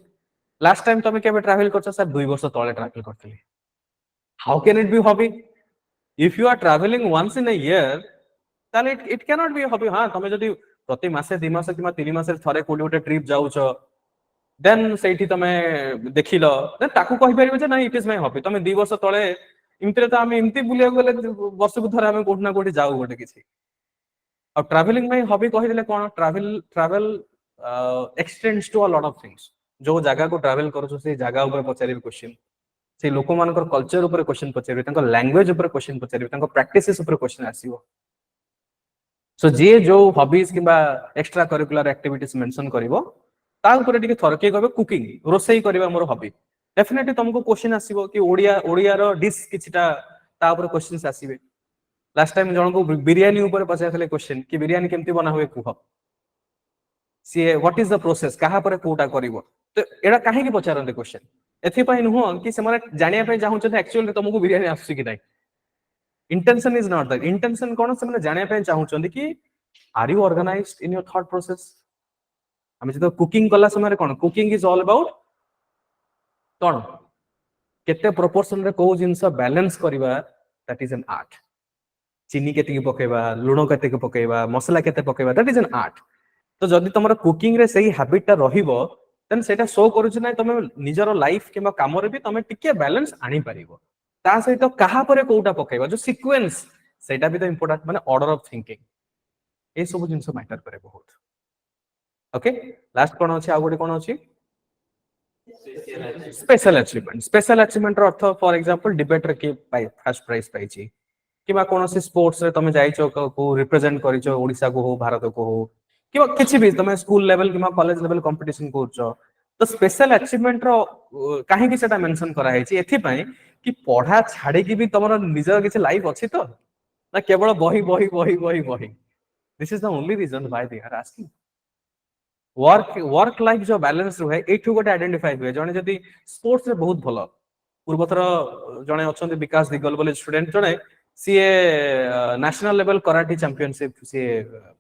लास्ट टाइम तमे केबे ट्रैवल करछ सर 2 वर्ष तळे ट्रैवल करथिली how can it be hobby if you are traveling once in a year ताले it can not be a hobby हां तमे जदी प्रति मासे 2 मास किमा 3 मास थरे कोडी ओटे ट्रिप जाउछ देन सेठी तमे देखिलो देन ताकू कहि परिबे जे नाही इट इज माय हॉबी तमे 2 वर्ष तळे इमतिरे त आमे इमति बुलिया गेले वर्ष को थरे आमे कोठ ना कोठी जाउ गोटे किछि और ट्रैवलिंग में हॉबी कहि देले कोन travel extends to a lot of things जो जगह को ट्रैवल करू से जगह ऊपर पचारिबे क्वेश्चन से लोक मानकर कल्चर ऊपर क्वेश्चन पचारिबे तांको लैंग्वेज ऊपर क्वेश्चन पचारिबे तांको प्रैक्टिसेस ऊपर क्वेश्चन आसीबो सो जे जो हॉबीज किबा एक्स्ट्रा करिकुलर एक्टिविटीज मेंशन करिवो ता ऊपर टिके थरके कहबे कुकिंग रोसई करबा मोर हॉबी डेफिनेटली तुमको क्वेश्चन आसीबो कि ओडिया रो डिश किछटा ता ऊपर क्वेश्चंस आसीबे लास्ट टाइम जण को बिरयानी ऊपर पचारथले क्वेश्चन कि बिरयानी केमती बना हुए कुह see what is the process कहा पर कोटा करिवो तो एडा काहे की पचारंते क्वेश्चन एथि पई नुह कि से माने जानिया पे चाहू छ एक्चुअली तुमको बिरयानी आसी कि नाही intention is not that intention कोन से माने जानिया पे चाहू छ कि are you organised in your thought process um जो कुकिंग कला समय कौन कुकिंग इज ऑल अबाउट कौन केते प्रोपोर्शन रे को जिंस बैलेंस करबा दैट इज एन आर्ट चीनी केते पकेबा लुण केते पकेबा मसला केते पकेबा दैट इज एन आर्ट तो जदि तुम कुकिंग रे सही हैबिट टा रहिबो देन सेटा शो करू ना तुम निजर लाइफ किंबा काम रे भी तुम टिके बैलेंस आनी परिबो ता सहित कहा परे कोउटा पकेबा जो सीक्वेंस सेटा भी तो इंपोर्टेंट माने ऑर्डर ऑफ थिंकिंग ए सब जिंस मैटर करे बहुत ओके लास्ट कोन अछि आ गोटे कोन अछि special achievement earth for example debate रे के फर्स्ट प्राइज पाइछि किबा कोनोसी स्पोर्ट्स रे तमे जाइछो को रिप्रेजेंट करिछो ओडिसा को हो भारत को हो किबा किछि भी तमे स्कूल लेवल किबा कॉलेज लेवल कंपटीशन करछो तो स्पेशल अचीवमेंट रो काहे कि सेटा मेंशन करा हैछि एथि पई कि पढ़ा छाडी कि भी तमरो निजर किछि लाइफ अछि तो ना केवल बही बही बही बही बही this is the only reason why they are asking work life जो बैलेंस रहे एठू गोटे आइडेंटिफाई हुए जने जदी स्पोर्ट्स रे बहुत भलो पूर्वथर जने अछंती विकास दिगल बोले स्टूडेंट जने CA national level karate championship से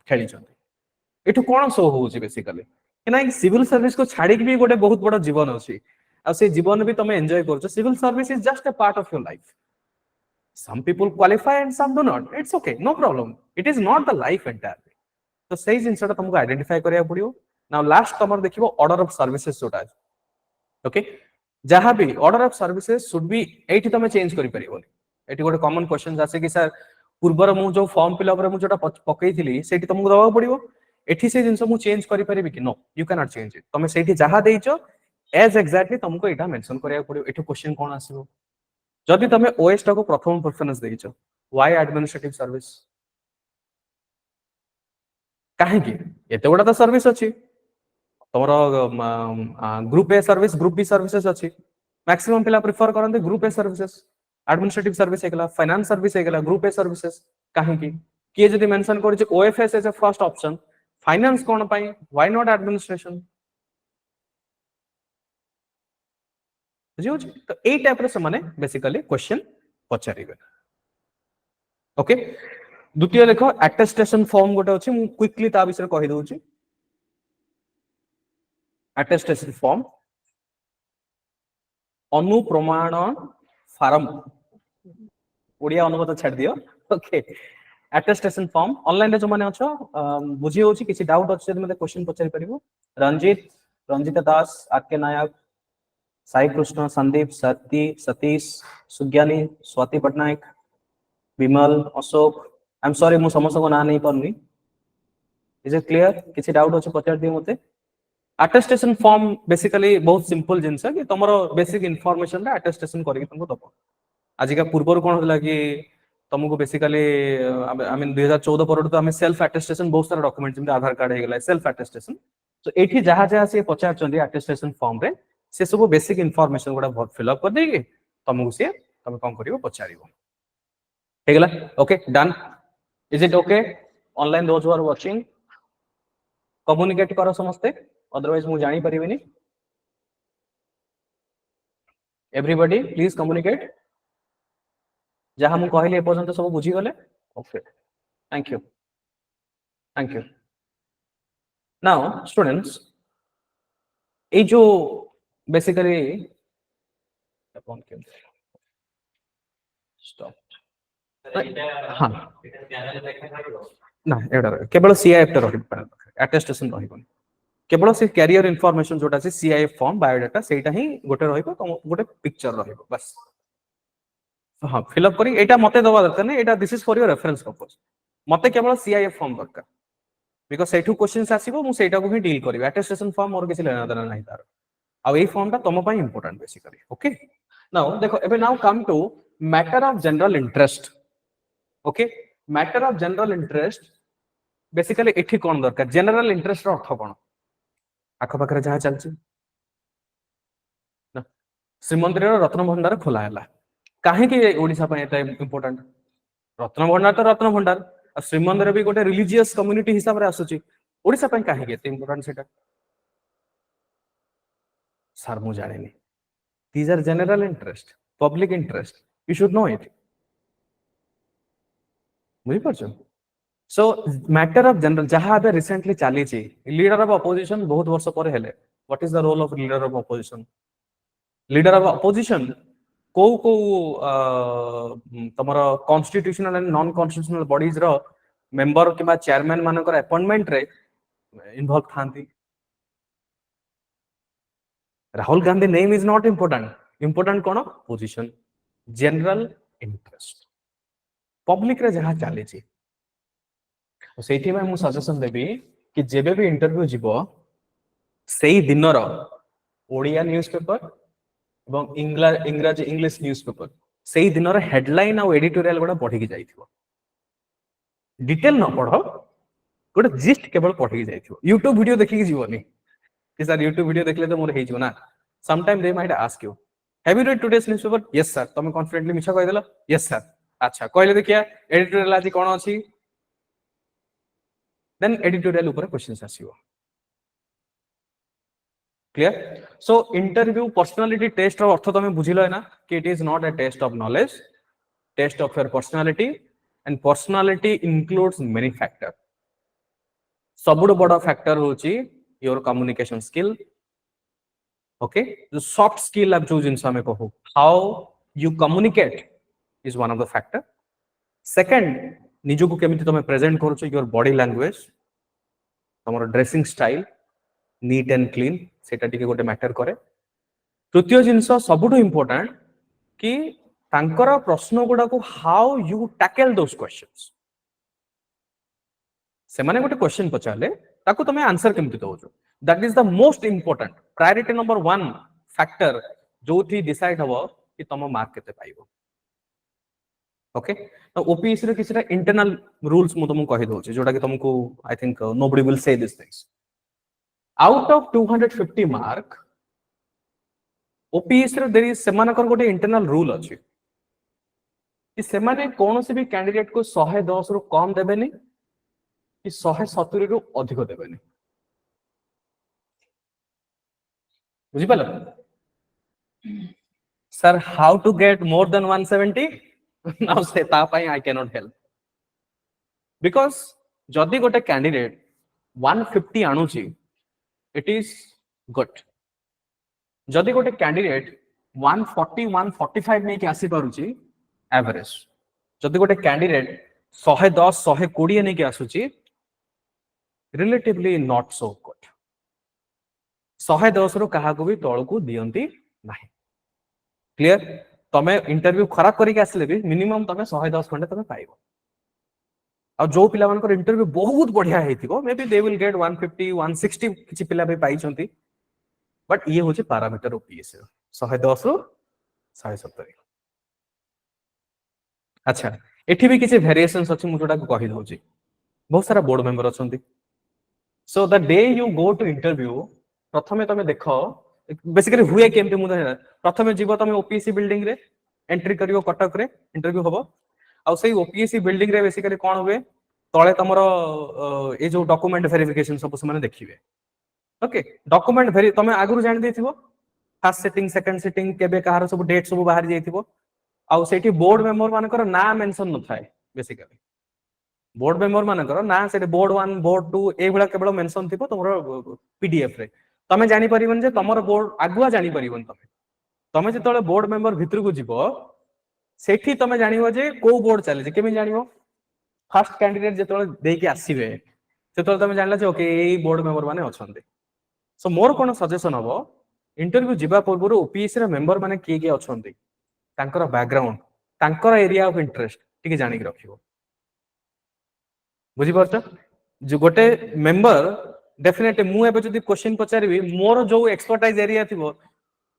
खेली छथि एठू कोन शो होउची बेसिकली कि ना सिविल सर्विस को छाडी भी गोटे बहुत बड़ जीवन अछि आ से जीवन भी तमे एन्जॉय करछो civil service is just a part of your life some people qualify and some do not it's okay no problem it is not the life entirely तो सही जिनसटा तुमको आइडेंटिफाई करिया पड़ियो नाउ लास्ट तमर देखिबो ऑर्डर ऑफ सर्विसेज जोटा okay जहां भी order of services should be एठी तमे चेंज करि परिबो एठी गोटे कॉमन क्वेश्चन आसे कि सर पूर्वर मु जो फॉर्म फिलअप रे मु जोटा पकैथिली सेठी तुमको दबाव पड़िबो एठी से जिंस मु चेंज करि परिबि कि no you can not change it तमे सेठी जहां देइचो एज एक्जेक्टली तुमको एटा मेंशन करिया पड़ियो एठी क्वेश्चन कोन आसीबो जदि तमे ओएस टा को प्रथम प्रेफरेंस देइचो व्हाई एडमिनिस्ट्रेटिव सर्विस काहे कि एते बडा तो सर्विस अछि तमरो group A service group B services अछि मैक्सिमम पिला प्रेफर करते group A services administrative service हेगला फाइनेंस सर्विस हेगला ग्रुप ए सर्विसेज काहे कि किए जदि मेंशन करि OFS as a first option finance कोन पई व्हाई नॉट एडमिनिस्ट्रेशन बुझियो तो ए टाइप रे से माने बेसिकली क्वेश्चन पचारिबे ओके द्वितीय देखो अटेस्टेशन फॉर्म गोटे अछि मु क्विकली ता विषय कहि दउची अटेस्टेशन फॉर्म अनुप्रमाण फार्म ओडिया अनुवाद छाड़ दियो ओके अटेस्टेशन फॉर्म ऑनलाइन रे जो माने अछो बुझी होची किछि डाउट अछि मते क्वेश्चन पचारि परिबो Ranjit Das RK Nayak Sai Krishna Sandeep Sati Satish Sugyani Swati Pattnaik Vimal Ashok I am sorry मु समस्त को ना नहीं परनी इज इट क्लियर किछि डाउट अछि पचार दियो मते अटेस्टेशन फॉर्म बेसिकली बहुत सिंपल जिंस कि तमरो बेसिक इन्फॉर्मेशन रे अटेस्टेशन करिक तुमको दबो आज का पूर्वर कोन होला कि तुमको बेसिकली आई मीन 2014 पर तो हमें सेल्फ अटेस्टेशन बहुत सारा डॉक्यूमेंट जिम आधार कार्ड हे गेला सेल्फ अटेस्टेशन तो एठी जहा जहा से पचार चंदी अटेस्टेशन फॉर्म रे से सब बेसिक इन्फॉर्मेशन गुडा फिल अप कर देगी तुमको से तुम कोन करिवो पचारिवो हे गेला okay done is it okay online those who are watching communicate करो समस्ते अदरवाइज मु जानि परिबिनी एवरीबॉडी प्लीज कम्युनिकेट जहां मु कहले ए पर्यंत सब बुझी गले okay thank you now students ए जो बेसिकली अपन के स्टॉप हां ना एडा केवल सीआईएफ टा रहि अटेस्टेशन रहिबन केवल से कैरियर इंफॉर्मेशन जोटा से सीआईएफ फॉर्म बायोडाटा सेटा ही गोटे रहिबो तो गोटे पिक्चर रहिबो बस हां फिल अप करी एटा मते दबा दरकार नै एटा this is for your reference purpose मते केवल सीआईएफ फॉर्म दरकार बिकॉज़ सेठू क्वेश्चंस आसीबो मु सेटा को ही डील करिवे अटेस्टेशन फॉर्म और किसी लेना देना नहीं तार आ ए फॉर्म ता तम पई इंपोर्टेंट बेसिकली ओके नाउ देखो एबे now come to matter of general interest okay matter of general interest basically एठी कोन दरकार जनरल इंटरेस्ट रो अर्थ कोन आखो पाखरे जहा चलची ना श्रीमंदिर रत्न भंडार खोला हैला काहे कि ओडिसा पई एटा इंपोर्टेंट रत्न भंडार तो रत्न भंडार आ श्रीमंदिर भी गोटे रिलीजियस कम्युनिटी हिसाब रे आसुची ओडिसा पई काहे कि एते इंपोर्टेंट सेटा सर मु जानिनी these are general interest public interest you should know it बुझी परछो सो मैटर ऑफ जनरल जहां अबे रिसेंटली चली छी लीडर ऑफ अपोजिशन बहुत वर्ष पर हेले what is the role of leader of opposition leader of opposition को तमरो constitutional and non constitutional bodies रो मेंबर किबा चेयरमैन मानकर अपॉइंटमेंट रे इन्वॉल्व थांती Rahul Gandhi name is not important important कोन पोजीशन जनरल इंटरेस्ट पब्लिक रे जहां चली छी सेठी में मु सजेशन देबी कि जेबे भी इंटरव्यू जीवो सेही दिनर ओडिया न्यूज़पेपर एवं इंग्रजी इंग्लिश न्यूज़पेपर सेही दिनर हेडलाइन आ एडिटोरियल गुडा पढी कि जाइथिबो डिटेल न पढो गोटे जिस्ट केवल पढी कि जाइथिबो यूट्यूब वीडियो देखि कि जीवनी कि सर यूट्यूब वीडियो देखले तो मोर हे जीव ना some time they might ask you have you read today's newspaper yes sir तुम कॉन्फिडेंटली मिछा कहि देला यस सर अच्छा कहले देखिया एडिटोरियल आज कोन अछि देन एडिटोरियल ऊपर क्वेश्चंस आसीबो clear so interview personality test रो अर्थ तुम बुझिलो है ना कि it is not a test of knowledge test of your personality and personality includes many factor सबुठ बड़ फैक्टर होची योर कम्युनिकेशन स्किल ओके जो सॉफ्ट स्किल अब जो जिनस हमें कहू how you communicate is one of the factor second निजो को केमिति तुम प्रेजेंट करूछ योर बॉडी लैंग्वेज तुमर dressing style neat and clean सेटा टिके गोटे मैटर करे तृतीय जिनस सबुठ इंपोर्टेंट कि तांकर प्रश्न गुडा को how you tackle those questions से माने गोटे क्वेश्चन पचाले ताको तमे आंसर केमति दोजो that is the most important priority number 1 factor जो थी डिसाइड हबो कि तम मार्क केते पाइबो ओके तो ओपीएससी रे किछटा इंटरनल रूल्स मु तुमको कहि दोछि जोटा कि तुमको I think nobody will say this things out of 250 mark OPSC रे देयर इज सेमानकर गोटे इंटरनल रूल अछि कि सेमाने कोनोसी भी कैंडिडेट को 110 रु कम देबेनी कि 170 रु अधिक देबेनी बुझि पालो sir how to get more than 170 now से ता पई I can not help because जदी गोटे कैंडिडेट 150 आणुची इट इज गुड जदी गोटे कैंडिडेट 140 145 नै के आसी पारुची एवरेज जदी गोटे कैंडिडेट 110 120 नै के आसुची रिलेटिवली नॉट सो गुड 110 रु कहा को भी तळ को दियंती नाही क्लियर तमे इंटरव्यू खराब करी के आसले भी मिनिमम तमे 110 खंडे तमे पाइबो आ जो पिला मानकर इंटरव्यू बहुत बढ़िया हेतिबो may be they will get 150 160 किछि पिला भी पाइचंती बट ये होचे पैरामीटर ओपीएससी 110 रु 170 अच्छा एठी भी किछि वेरिएशंस अछि मु जोटा को कहि दोछि बहुत सारा बोर्ड मेंबर अछंती so the day you go to interview प्रथमे तमे देखो बेसिकली हुए केमते मु प्रथमे जीवो तमे ओपीएससी बिल्डिंग रे एंट्री करियो कटक रे इंटरव्यू हबो आ सही ओपीएससी बिल्डिंग रे बेसिकली कोन हुए तळे तमरो ए जो डॉक्यूमेंट वेरिफिकेशन सब से माने देखिबे ओके डॉक्यूमेंट वेरी तमे आगुर जानि देथिबो फर्स्ट सिटिंग सेकंड सिटिंग केबे कहार सब डेट सब बाहर जाइथिबो आ सेठी बोर्ड मेंबर मानकर ना मेंशन न थाए बेसिकली बोर्ड मेंबर मानकर ना से बोर्ड 1 बोर्ड 2 ए भला केवल मेंशन थिबो तमरो पीडीएफ रे तमे जानि परिबन जे तमरो बोर्ड आगुआ जानि परिबन तमे जे बोर्ड मेंबर भितर को जीवो सेठी तमे जानिबो जे को बोर्ड चले जे केमे जानिबो फर्स्ट कैंडिडेट जे दे के आसीबे से तमे जानला जे ओके ए बोर्ड मेंबर माने अछंते सो मोर कोन सजेशन हबो इंटरव्यू जीवा पूर्व ओपीएससी रे मेंबर माने के के अछंते तांकर बैकग्राउंड तांकर एरिया ऑफ इंटरेस्ट ठीक जानि के रखिबो बुझी परछ जो गोटे मेंबर डेफिनेटली मु एबे जदी क्वेश्चन पचारिबी मोर जो एक्सपर्टाइज एरिया थिबो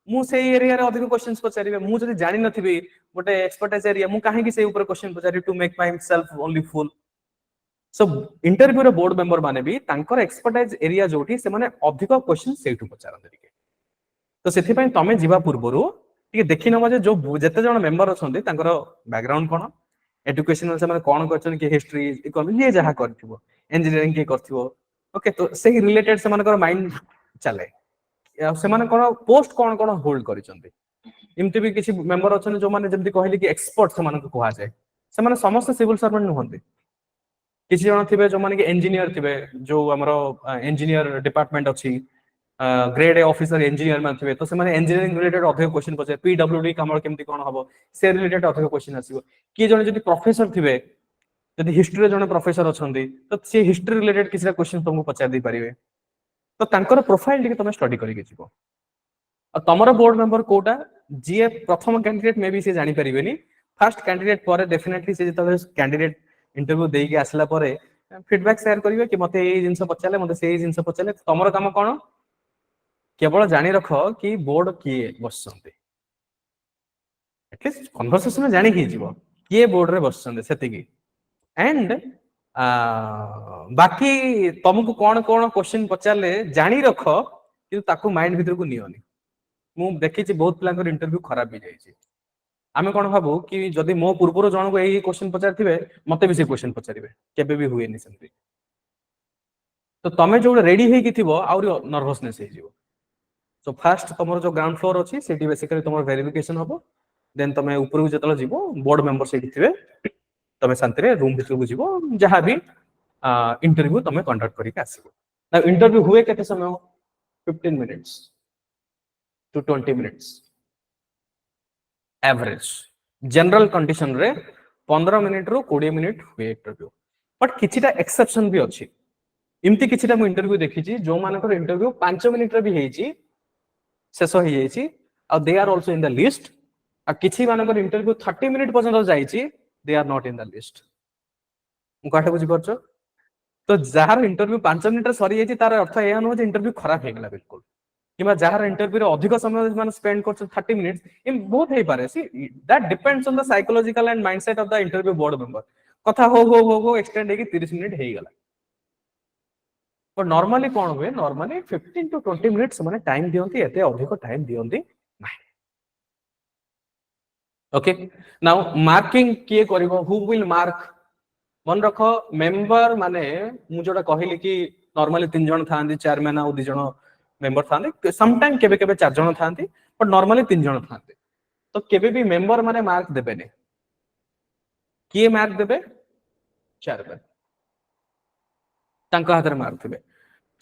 मु से एरिया रे अधिक क्वेश्चंस पचारिबे मु जदी जानि नथिबी गोटे एक्सपर्टाइज एरिया मु काहे कि से ऊपर क्वेश्चन पचारि to make myself only full so interview रे बोर्ड मेंबर माने भी तांकर एक्सपर्टाइज एरिया जोठी से माने अधिक क्वेश्चन सेठू पचारन देके तो सेथि पय तमे जीवा पूर्वरु ठीक देखि नबा जे जो जते जण मेंबर अछंती तांकर बैकग्राउंड कोन एजुकेशनल से माने कोन करछन कि हिस्ट्री इकोनॉमी ये जहा करथिबो इंजीनियरिंग के करथिबो ओके तो से रिलेटेड से मानकर माइंड चले से माने कोन पोस्ट कोन कोन होल्ड करिसंती इमति भी किछि मेंबर अछन जो माने जेमति कहली कि एक्सपर्ट से माने को कहा जाय से माने समस्त सिविल सर्वेंट नहंती किसी जन थे जो माने इंजीनियर थे जो आमर इंजीनियर डिपार्टमेंट अच्छी ग्रेड ए ऑफिसर इंजीनियर मान थे तो से इंजीनियरिंग रिलेटेड अधिक क्वेश्चन पचारे पीडब्ल्यूडी काम केमती कौन हम से रिलेटेड अधिक क्वेश्चन आसो किए जन जब प्रोफेसर थे जब हिस्ट्री जन प्रोफेसर अच्छा तो सी हिस्ट्री रिलेटेड किसी क्वेश्चन तुमको पचार दे पारे तो तांकर प्रोफाइल टी तुम स्टडी करके जीव तमर बोर्ड मेंबर कोटा जी प्रथम कैंडिडेट मे बी सी जानी परिबेनी फर्स्ट कैंडिडेट पर डेफिनेटली से जब कैंडिडेट इंटरव्यू देके आसला परे फीडबैक शेयर करिवे कि मते ए जिंस पचाले मते से जिंस पचाले तमर काम कोन केवल जानी रख कि बोर्ड किए बसचंते एटलीस्ट कन्वर्सेशन में जानी कि जीव किए बोर्ड रे बसचंते सेतिकी एंड बाकी तुमको कौन कौन क्वेश्चन पचारे जानी रख कि ताकू माइंड भीतर को नियोनी मु देखी बहुत पिलांकर इंटरव्यू खराब भी जाइए आमे कौन भाबू कि जदि मो पूर्वर जन को यही क्वेश्चन पचारे मते भी से क्वेश्चन पचारे केबे भी हुए नहीं सेमती तो तमे जो रेडी होई कि थिबो आउरी नर्वसनेस हे जीवो सो फास्ट तुम जो ग्राउंड फ्लोर अच्छी से बेसिकली तुम वेरिफिकेशन हम देन तुम ऊपर को जो जीव बोर्ड मेंबर से थे तुम शांति रूम भर जीव जहाँ भी इंटरव्यू तुम कंडक्ट करके आसो इंटरव्यू हुए केते समय 15 minutes to 20 minutes average general condition रे 15 मिनिट रू 20 मिनिट हुए इंटरव्यू बट किछिटा एक्सेप्शन भी अच्छी इमती किछिटा मु इंटरव्यू देखी जो मानकर इंटरव्यू 5 मिनिट रे भी हेची शेष हो जाइए they are also in the list आ किछि मानकर इंटरव्यू 30 मिनिट पर्यंत जाइए they are not in the list मुझे बुझी पार्छ तो जार इंटरव्यू 5 मिनिट सरी जाइए तार अर्थ यह नुह इंटरव्यू खराब हो गला बिल्कुल कि जार इंटरव्यू अधिक समय स्पेंड कर 30 मिनिट्स बहुत हो पारे see that depends on the psychological and mindset of the interview board member कथा हो एक्सटेंड होगी 30 मिनिट हो गला पर नॉर्मली कौन हुए नॉर्मली 15 टू 20 मिनिट्स माने टाइम दियंती एते अधिक टाइम दियंती नाही ओके नाउ मार्किंग किए करिवो हु विल मार्क मन रख मेंबर माने मु जोटा कहली कि नॉर्मली 3 जन थांती चेयरमैन आ 2 जन मेंबर थांती सम टाइम केबे केबे 4 जन थांती बट नॉर्मली 3 जन थांती तो केबे भी मेंबर माने मार्क देबेने किए मार्क देबे चेयरमैन तांका हाथ रे मार्क देबे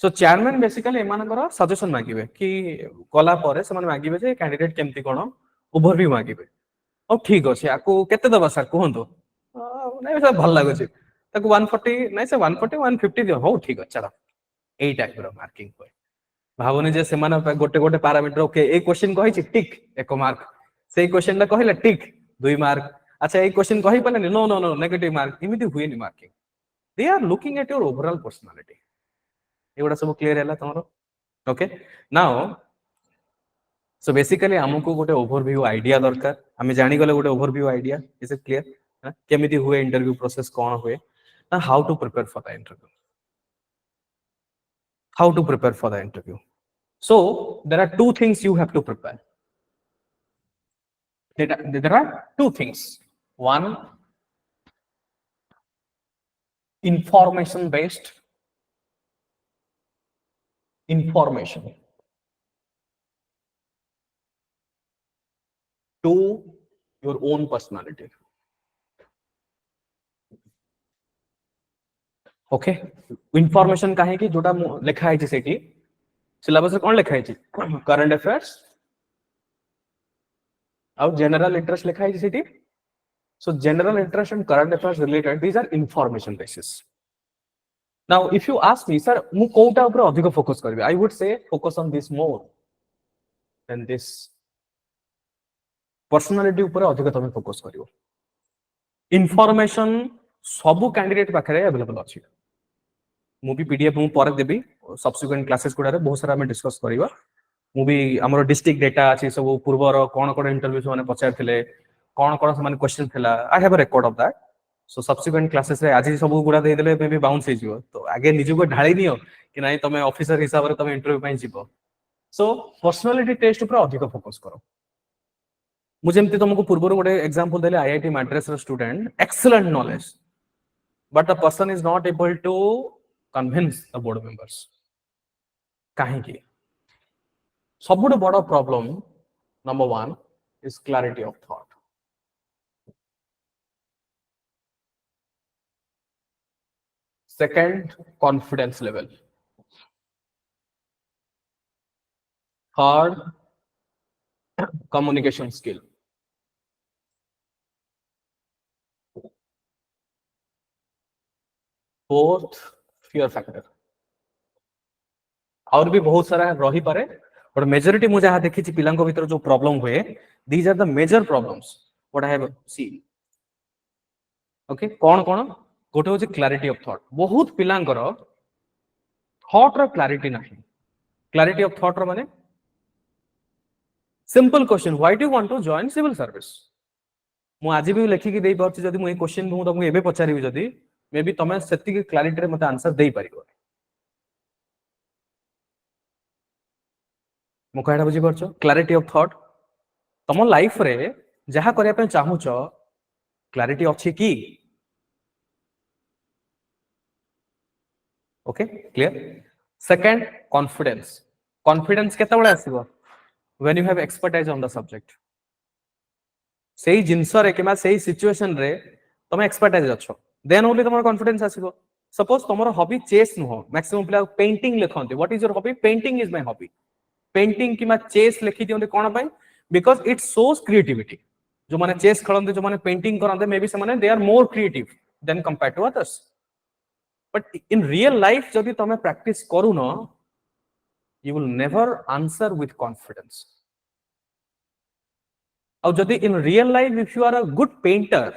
सो चेयरमैन बेसिकली एमानकर सजेशन मागिबे कि कला परे से माने मागिबे जे कैंडिडेट केमती कोन ओवरव्यू मागिबे ओ ठीक अछि आकू केते दबा सर कहंतो नै सर भल लागो छै ताकू 140 नै से 140 150 दियो हो ठीक अछि चलो एई टाइप रो मार्किंग होय भावने जे से माने गोटे गोटे पैरामीटर ओके ए क्वेश्चन कहि छी टिक 1 मार्क सेई क्वेश्चन ला कहिला टिक 2 मार्क अच्छा ए क्वेश्चन कहि पले no no no negative mark इमिति हुए नि marking they are looking at your overall personality एगुड़ा सब क्लियर है तुम ओके नाउ सो बेसिकली हमको गोटे ओवरव्यू आइडिया दरकार आम जानी गले गोटे overview idea is it clear केमिति हुए इंटरव्यू प्रोसेस कौन हुए ना how to prepare for the interview how to prepare for the interview so there are two things you have to prepare there are two things one information based information to your own personality okay information काहे कि जोटा लिखा है सेठी syllabus रे कोन लिखा है current affairs और जनरल इंटरेस्ट लिखा है सेठी so general interest and current affairs related these are information basis now if you ask me sir मु कोटा ऊपर अधिक फोकस करबे I would say focus on this more than this personality ऊपर अधिक तमे फोकस करिवो इनफॉरमेशन सब कैंडिडेट पाखरे अवेलेबल अछि मु भी पीडीएफ मु पर देबी सब्सिक्वेंट क्लासेस गुडारे बहुत सारा हमें डिस्कस करिवा मु भी हमर डिस्ट्रिक्ट डेटा अछि सब पूर्वर कोन कोन इंटरव्यू से माने पचार थिले कोन कोन से माने क्वेश्चन थिला I have a record of that so subsequent classes रे आज सब गुडा दे देले मे भी बाउंस हे जिवो तो आगे निजु को ढाळी नियो कि नाही तमे ऑफिसर हिसाब रे तमे इंटरव्यू पई जिवो सो पर्सनालिटी टेस्ट ऊपर अधिक फोकस करो मु जेमति तुमको पूर्वर गोटे एग्जांपल देले आईआईटी मैड्रास रो student excellent knowledge but the person is not able to convince the board members काहे की सबुठ बड़ problem number 1 is clarity of thought . Second, confidence level. Third, communication skill. Fourth, fear factor. और भी बहुत सारा रही पारे बट मेजॉरिटी मुझे जहाँ देखी पिलांको भीतर जो प्रॉब्लम हुए these are the major problems what I have seen okay कौन कौन गोटे होची क्लैरिटी ऑफ थॉट बहुत पिलांकर थॉट रो क्लैरिटी नाही क्लैरिटी ऑफ थॉट रो माने simple question why do you want to join civil service मु आज भी लिखि कि देई परछि जदी मु ए क्वेश्चन मु तुमको एबे पचारिबी जदी मे बी तमे सेति की क्लैरिटी रे मते आंसर देई परिबो मु कहडा बुझी परछो क्लैरिटी ऑफ थॉट तम लाइफ रे जहा करिया पे चाहूचो क्लैरिटी अछि की okay clear second confidence confidence केते बळे आसीबो when you have expertise on the subject सेही जिंस रे केमा सेही सिचुएशन रे तमे एक्सपर्टाइज अछो देन ओनली तमर कॉन्फिडेंस आसीबो सपोज तमरो हॉबी चेस नुहो मैक्सिमम प्ले पेंटिंग लिखंते what is your hobby painting is my hobby painting कि चेस लिखि दियंते कोन पाई बिकॉज़ इट शोज क्रिएटिविटी जो माने चेस खेलंते जो माने पेंटिंग करंते मे बी से माने they are more creative than compared to others but in real life जदि तमे प्रैक्टिस करूनो you will never answer with confidence और जदि in real life if you are a good painter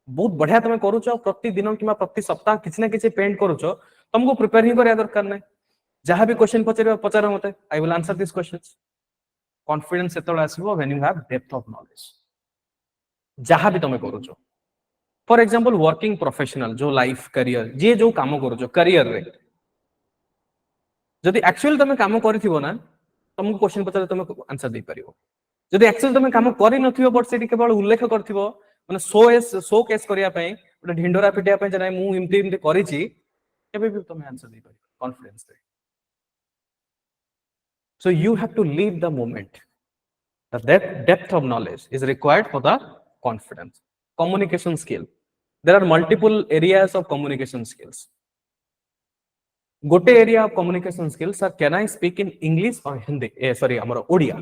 बहुत बढ़िया तमे करूछो प्रति दिन किमा प्रति सप्ताह किछ ना किछ पेंट करूछो तुमको प्रिपेयर ही करिया दरकार नै जहां भी क्वेश्चन पचार मते I will answer this questions confidence सेतोला आसीबो when you have depth of knowledge जहां भी तमे करूछो फॉर एग्जांपल वर्किंग प्रोफेशनल जो लाइफ करियर जे जो काम करूछो करियर रे जदि एक्चुअली तमे काम करिथिबो ना तुमको क्वेश्चन पचार तमे आंसर दे परिबो जदि एक्चुअली तमे काम करि नथिबो बट सेठी केवल उल्लेख करथिबो माने शो केस करिया पई ओटा ढिंडोरा पिटिया पई जे मु इमती करिछि केबे भी तमे आंसर दे परिबो कॉन्फिडेंस रे so you have to live the moment the depth of knowledge is required for the confidence communication skill there are multiple areas of communication skills gote area of communication skills sir can I speak in English or Hindi sorry amaro odia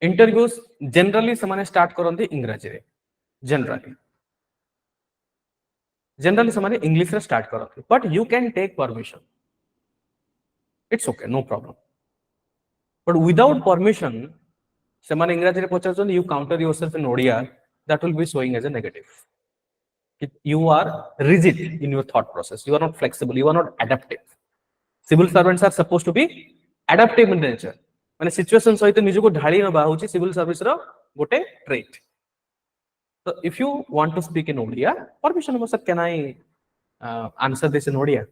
interviews generally samane start करंती इंग्रजी रे generally samane English रे start करंती but you can take permission it's okay no problem but without permission semane इंग्रजी रे पचारछन you counter yourself in odia that will be showing as a negative you are rigid in your thought process you are not flexible you are not adaptive civil servants are supposed to be adaptive in nature माने situation सहित निज को ढाली न बाहुची civil service रो गोटे trait so if you want to speak in odia permission sir can I answer this in odia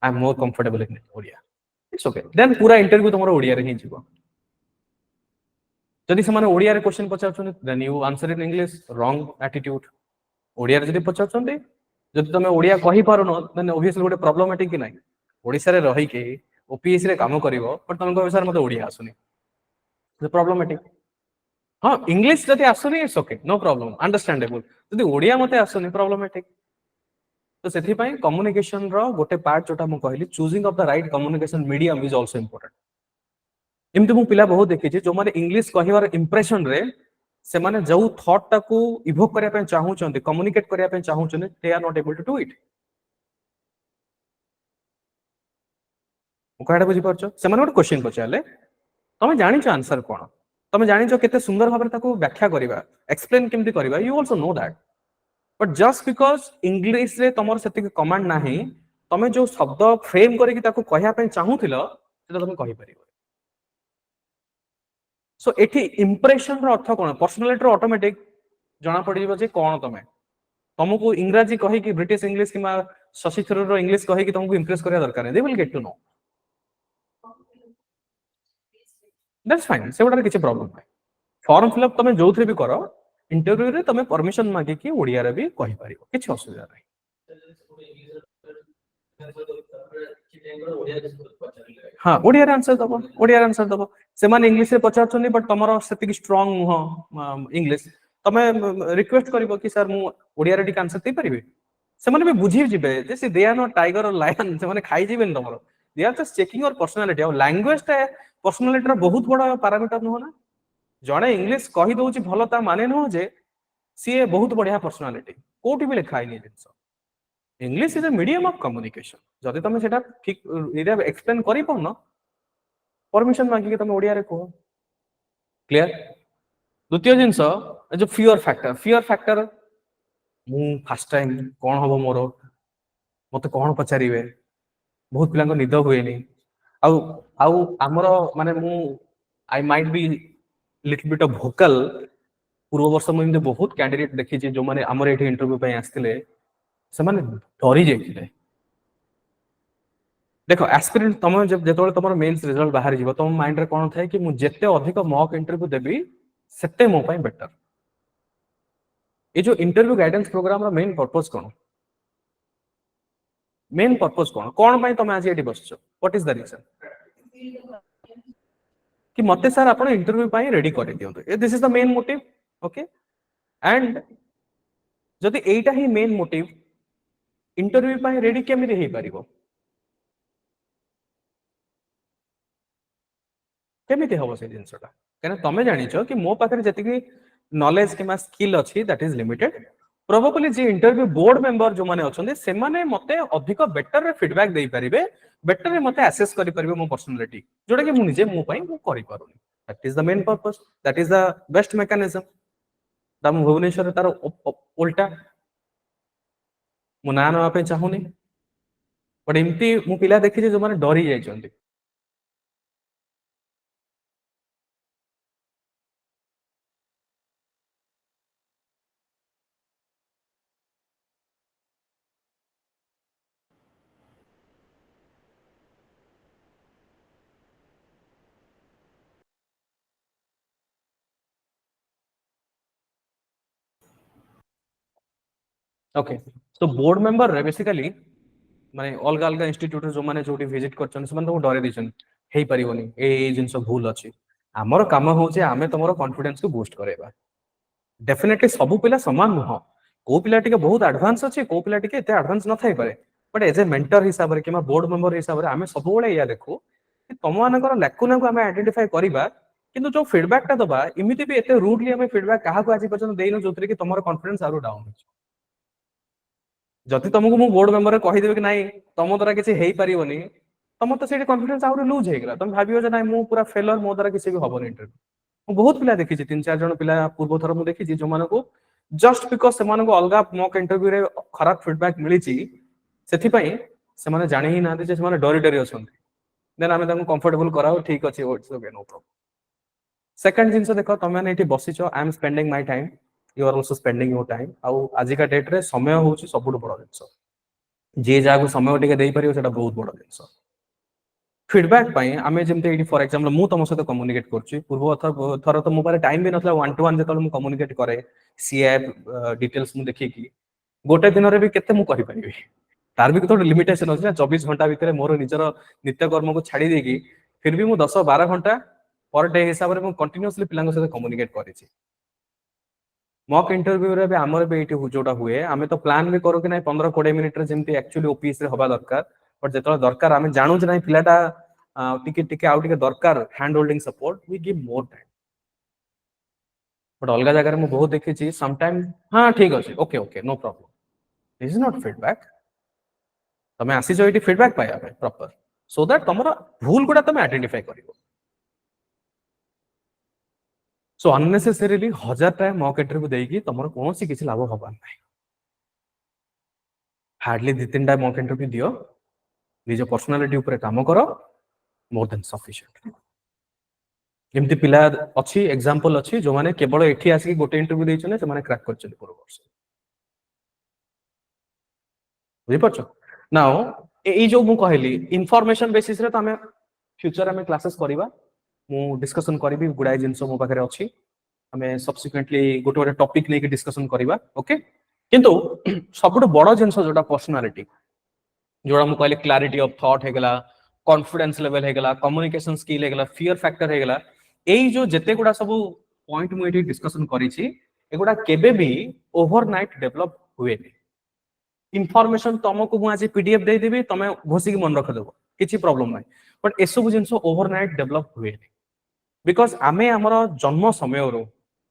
I am more comfortable in odia it's okay then पूरा interview तमरो ओडिया रे ही जीवो जदि समान ओडिया रे क्वेश्चन पचारछन then you answer in English wrong attitude Odia रे जदि पचारछन जदि तमे ओडिया कहि पारो न देन ऑब्वियसली गोटे प्रॉब्लमेटिक कि नाही ओडिसा रे रहि के ओपीएससी रे काम करिवो पर तमे कहबे सर मते ओडिया आसुनी द प्रॉब्लमेटिक हां इंग्लिश जदि आसुनी it's okay no problem understandable जदि ओडिया मते आसुनी प्रॉब्लमेटिक तो सेथि पई कम्युनिकेशन रो गोटे पार्ट जोटा म कहली choosing of the right communication medium is also important एमती मु पिला बहुत देखि जो माने इंग्लिश कहिवार इंप्रेशन रे से माने जो थॉट टाकू इवोक करिया पे चाहू चंदी कम्युनिकेट करिया पे चाहू चंदी they are not able to do it मु कहडा बुझी परछो से माने गोटे क्वेश्चन पचारले तमे जानि छ आंसर कोन तमे जानि छ केते सुंदर भाबरे ताकू व्याख्या करिवा एक्सप्लेन केमती करिवा you also know that but just because English रे तमर सेति कमांड नाही तमे जो शब्द फ्रेम करि कि ताकू कहिया पे चाहूथिलो सेटा तमे कहि परिबो सो एठी इंप्रेशन रो अर्थ कोन पर्सनालिटी रो ऑटोमेटिक जाना पड़िबो जे कोन तमे तुमको इंग्रजी कहि कि ब्रिटिश इंग्लिश किमा शशि थरूर रो इंग्लिश कहि कि तुमको इंप्रेस करिया दरकार नै they will get to know that's fine से गोटा किछि प्रॉब्लम नै फॉर्म फिल अप तमे जोथरे भी करो इंटरव्यू रे तमे परमिशन मागे कि ओडिया रे भी कहि परिबो किछि असुविधा नै हाँ ओडिया रे आंसर दबो से माने इंग्लिश रे पचार छनी बट तमरो सेति कि स्ट्रांग हो इंग्लिश तमे रिक्वेस्ट करिवो कि सर मु ओडिया रे टिक आंसर दे परिबे ସେମାନେ ବି ବୁଝି ଯିବେ ଯେ ସେ they are not tiger or lion, ସେମାନେ ଖାଇ ଯିବେନି ତମର, they are just checking your personality. ଆଉ ଲାଙ୍ଗୁଏଜ ଟା पर्सनालिटी ର ବହୁତ ବଡ ପାରାମିଟର ନୁହଁ ନା। ଜଣେ ଇଂଲିଶ କହି ଦଉଛି ଭଲ ତା ମାନେ ନୁହଁ ଯେ ସିଏ ବହୁତ ବଢିଆ पर्सनालिटी, କୋଉଠି ବି ଲେଖା ହେଇନି ଜିନିଷ। English is a medium of communication. ଯଦି ତମେ ସେଟା ଠିକ ଏରିଆ ଏକ୍ସପ୍ଲେନ କରିପାରୁନ, परमिशन मांगिके तमे ओडिया रे कहो। क्लियर। द्वितीय जिंस जो फियर फैक्टर मु फर्स्ट टाइम कौन हम मोर मत कौन पचारे, बहुत पिला निद हुए आउ आउ आमर माने मु I might be little bit of भोकल। पूर्व वर्ष मुझे बहुत कैंडिडेट देखी जो माने आमर एठी इंटरव्यू पे आस्थिले से माने डरी जाइथिले। देखो एस्पिरेंट तुम जो तुम मेन्स रिजल्ट बाहर जीव तुम माइंड रे कौन थाए कि मु जेते अधिक मॉक इंटरव्यू देबी सेते मो पई बेटर। ये जो इंटरव्यू गाइडेंस प्रोग्राम रा मेन पर्पस कौन, मेन पर्पस कौन, कौन पई तुम आज एठी बसछो, व्हाट इज द रीजन कि मते सर आपण इंटरव्यू पई रेडी कर दियंतु, this is the main motive. Okay and जदि एटा ही मेन मोटिव इंटरव्यू पई रेडी केमिति हे परिबो, केमिति हबो से जिंसटा। कहना तमे जानिछो कि मो पाखरे जति नॉलेज किमा स्किल अछि that is limited. Probably J interview board member जो माने अछन्ते से माने मते अधिक बेटर रे फीडबैक देई परिबे, बेटर रे मते असेस करि परिबे मो पर्सनालिटी, जोटा कि मु निजे मो पई मु करि पारुनी। That is the main purpose, that is the best mechanism. तम भुवनेश्वर तार उल्टा मु ना नवा पे चाहुनी, बट एमती मु पिला देखि जे जो माने डरी जाय छन्ती। ओके तो बोर्ड मेंबर रे बेसिकली माने अलग अलग इंस्टीट्यूट जो माने जोटी विजिट करछन से माने तो डरे दिछन हेई परिवनी ए जिंस भूल अछि। हमर काम होचे आमे तमरो कॉन्फिडेंस को बूस्ट करेबा। डेफिनेटली सब पिला समान नुह, को पिला टिके बहुत एडवांस अछि, को पिला टिके एते एडवांस न थाई पारे, बट एज ए मेंटर हिसाब रे किमा बोर्ड मेंबर हिसाब रे आमे सब बेले या देखो कि तम मानकर लैकुना को आमे आइडेंटिफाई करिबा, किंतु जो फीडबैक ता दबा इमिति भी एते रूडली आमे फीडबैक काहा को आजि पर्यंत देइनो जोतरे कि तमरो कॉन्फिडेंस आरो डाउन अछि। जदि तुमको मु बोर्ड मेंबर कहि देबे कि नाही तम द्वारा किछि हेई परिवनी, तम तो सेठी कॉन्फिडेंस आरो लूज हे गेला, तुम भाबियो जे नाही मु पूरा फेलर, मो द्वारा किछि भी हबो इंटरव्यू। मु बहुत पिला देखि छी, 3-4 जण पिला पूर्व थर मु देखि छी जो मानको जस्ट बिकॉज से मानको अलगा मॉक इंटरव्यू रे खराब फीडबैक मिली छी, सेथि पई से माने जानि ही ना जे से माने डरी डरी अछंती। देन आमे ताको कंफर्टेबल कराओ, ठीक अछि it's okay no problem. Second जिंस देखो तुम माने एठी बसिचो, I am spending my time, you are also spending your time. आउ आज का डेट रे समय होउची सबुठ बड़ जिंस, जे जाको समय टिके देई परियो सेटा बहुत बड़ जिंस। फीडबैक पई आमे जेमते एठी फॉर एग्जांपल मु तम सहित कम्युनिकेट करछि, पूर्व थर तो मो पारे टाइम भी नथला 1 to 1 जेतल मु कम्युनिकेट करे सीए डिटेल्स मु देखि कि गोटे दिन रे भी केते मु कहि परिबे, तार भी तो लिमिटेशन अछि ना। 24 घंटा भीतर मोर निजर नित्य कर्म को छाड़ी देकी फिर भी मु 10-12 घंटा पर डे हिसाब रे मु कंटीन्यूअसली पिलांग सहित कम्युनिकेट करिछि। मॉक इंटरव्यू रे भी हमर भी एठी जोटा हुए, आमे तो प्लान भी करू कि नाही 15-20 मिनिट रे जेमती एक्चुअली ओपीएस रे होबा दरकार, बट जेतल दरकार आमे जानू जे नाही पिलाटा टिके टिके आउ टिके दरकार hand holding support, we give more time. But अलगा जगह रे मु बहुत देखि छी सम टाइम हां ठीक अछि, okay okay no problem, this is not feedback. तमे आसी जो एठी फीडबैक पाया प्रॉपर, सो दैट तमरो भूल गुडा तमे आइडेंटिफाई करिवो। सो अननेसेसरीली 1000 टाइम मॉक इंटरव्यू देकी तमरो कोनोसी किछि लाभ होबा नाही। हार्डली 2-3 टाइम मॉक इंटरव्यू दियो, निज पर्सनालिटी ऊपर काम करो, मोर देन सफिशिएंट। जेमती पिला अछि एग्जांपल अछि जो माने केवल एठी आसी गोटे इंटरव्यू दैछने से माने क्रैक करछन पूरा वर्ष। बुझि परछो नाउ ए जो मु कहली इंफॉर्मेशन बेसिस रे त हमें फ्यूचर में क्लासेस करिबा, मु डिस्कशन करबी गुडाय जिंसो मो पाखरे अछि, हमें सब्सिक्वेंटली गोटे गोटे टॉपिक लेके डिस्कशन करिबा। ओके किंतु सबुठ बड़ जिंस जोटा पर्सनालिटी, जोड़ा मु कहले क्लैरिटी ऑफ थॉट हे गेला, कॉन्फिडेंस लेवल हे गेला, कम्युनिकेशन स्किल हे गेला, फियर फैक्टर हे गेला, एई जो जेते गुडा सब पॉइंट मु एठी डिस्कशन करिछि एगुडा केबे भी ओवरनाइट डेवलप हुए नहीं। इनफॉरमेशन तुमको मु आज पीडीएफ दे देबी तमे घोसी के मन रख देबो किछि प्रॉब्लम नै बट ए सब जिंस ओवरनाइट डेवलप हुए बिकॉज आमे हमर जन्म समय रो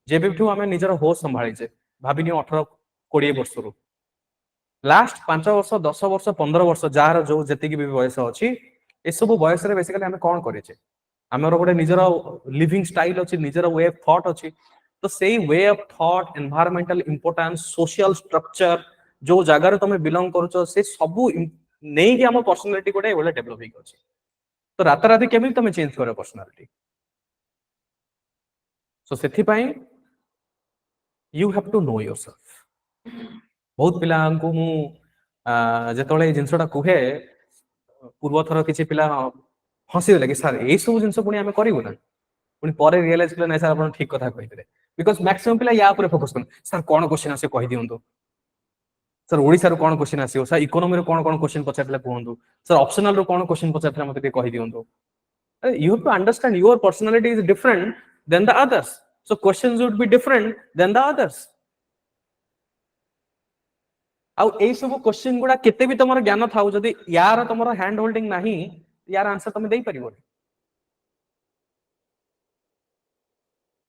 जेबेठू आमे निजर होश संभाळी जे भाबिनी 18 20 वर्ष रो लास्ट 5 वर्ष 10 वर्ष 15 वर्ष जार जो जति की भी बयस अछि ए सब बयस रे बेसिकली आमे कोन करे छे हमर गोटे निजर लिविंग स्टाइल अछि निजर वे ऑफ थॉट अछि तो सेही way of thought environmental importance social structure जो जगह तुम बिलोंग करूछ से सब नहीं कि हम पर्सनालिटी गोटे एवले डेवलप हो अछि तो रात रात केमिति तुम चेंज करो पर्सनालिटी सो सेथि पई you have to know yourself बहुत पिला को मु जेतोले जिंसटा कुहे पूर्व थर किछि पिला हसी लगे सर ए सब जिंस पुनी हमें करिवो ना पुनी परे रियलाइज करले नै सर अपन ठीक कथा कहितले बिकॉज़ मैक्सिमम पिला या ऊपर फोकस करन सर कोन क्वेश्चन आसे कहि दियंतो सर ओडिसा रो कोन क्वेश्चन आसीओ सर इकोनॉमी रो कोन क्वेश्चन पचारले कोहंतु सर ऑप्शनल रो कोन क्वेश्चन पचारले मते कहि दियंतो you have to understand your personality is different than the others so questions would be different than the others आउ ए सब question गुडा केते भी तमरो ज्ञान थाउ जदी यार तमरो हैंड होल्डिंग नाही यार आंसर तमे देई परिबो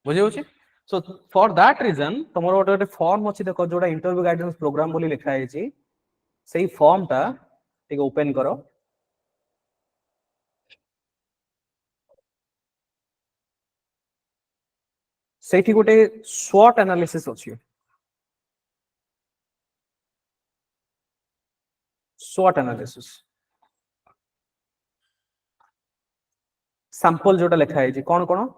बुझे होची सो फॉर दैट रीजन तमरो गोटे फॉर्म अछि देखो जोडा इंटरव्यू गाइडेंस प्रोग्राम बोली लिखा है छी सेही फॉर्म ता ठीक ओपन करो सेठी गोटे स्वॉट एनालिसिस अछि स्वॉट एनालिसिस सैंपल जोटा लिखा है जी कोन कोन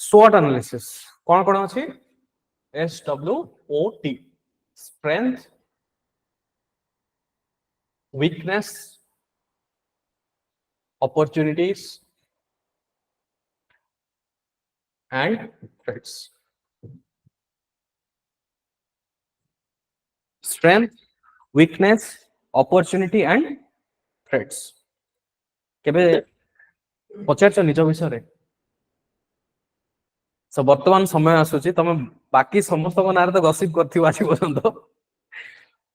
SWOT analysis कौन कौन अच्छी SWOT strength weakness opportunities and threats strength weakness opportunity and threats केबे पचार निज विषय रे सो वर्तमान समय आसुची तमे बाकी समस्त को नारे तो गसिप करथियो आछि पर्यंत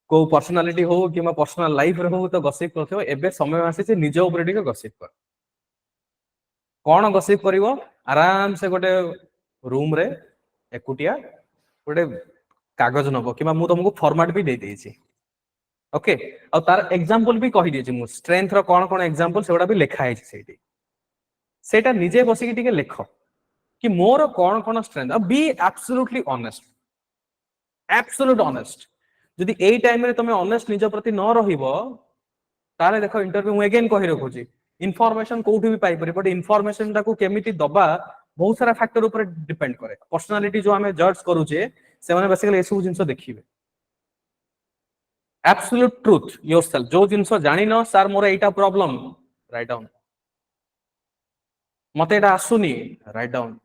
को पर्सनालिटी हो कि पर्सनल लाइफ रे हो तो गसिप करथियो एबे समय आसी जे निज ऊपर टिके गसिप कर कोन गसिप करिवो आराम से गोटे रूम रे एकुटिया गोटे कागज नबो कि मु तुमको फॉर्मेट भी दे देछि ओके आ तार एग्जांपल भी कहि देछि मु स्ट्रेंथ रो कोन कोन एग्जांपल सेडा भी लिखा है सेठी सेटा निजे बसी के टिके लेखो कि मोर कौन कौन strength be absolutely honest absolute honest जदि एई टाइम रे तमे ऑनेस्ट निज प्रति न रहिबो ताले देखो इंटरव्यू मु अगेन कहि रखुची इनफॉरमेशन कोठी भी पाई परि बट इनफॉरमेशन ताको केमिति दबा बहुत सारा फैक्टर ऊपर डिपेंड करे पर्सनालिटी जो हमें जज करूचे से माने बेसिकली एसु जिंस देखिबे एब्सोल्यूट ट्रुथ योरसेल्फ जो जिंस जानि न सर मोर एटा प्रॉब्लम राइट डाउन मते एटा आसुनी राइट डाउन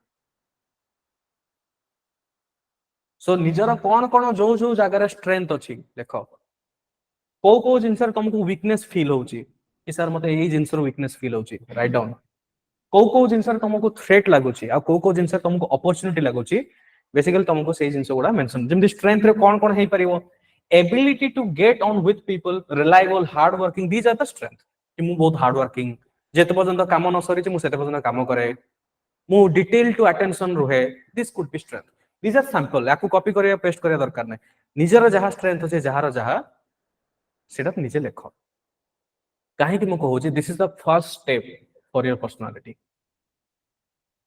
सो निजर कौन कौन जो जो जगह स्ट्रेंथ अच्छी देख को जिनस तुमको वीकनेस फील होची कि सर मते एई जिनस वीकनेस फील होची राइट डाउन को जिनस तुमको थ्रेट लागुची आ को जिनस तुमको अपॉर्चुनिटी लागुची बेसिकली तुमको सेई जिनस गुडा मेंशन जेमि स्ट्रेंथ रे कौन कौन हेई परिवो ability to get on with people reliable hard working these are the strength कि मु बहुत हार्ड वर्किंग जेते पर्यंत काम न सरी मु सेते पर्यंत काम करे मु डिटेल टू अटेंशन रुहे this could be strength These are sample याकू कॉपी करिया पेस्ट करिया दरकार नै निजर जहा स्ट्रेंथ होचे जहार जहा सेटा निजे लेखो काहे कि म कहूची this is the first step for your personality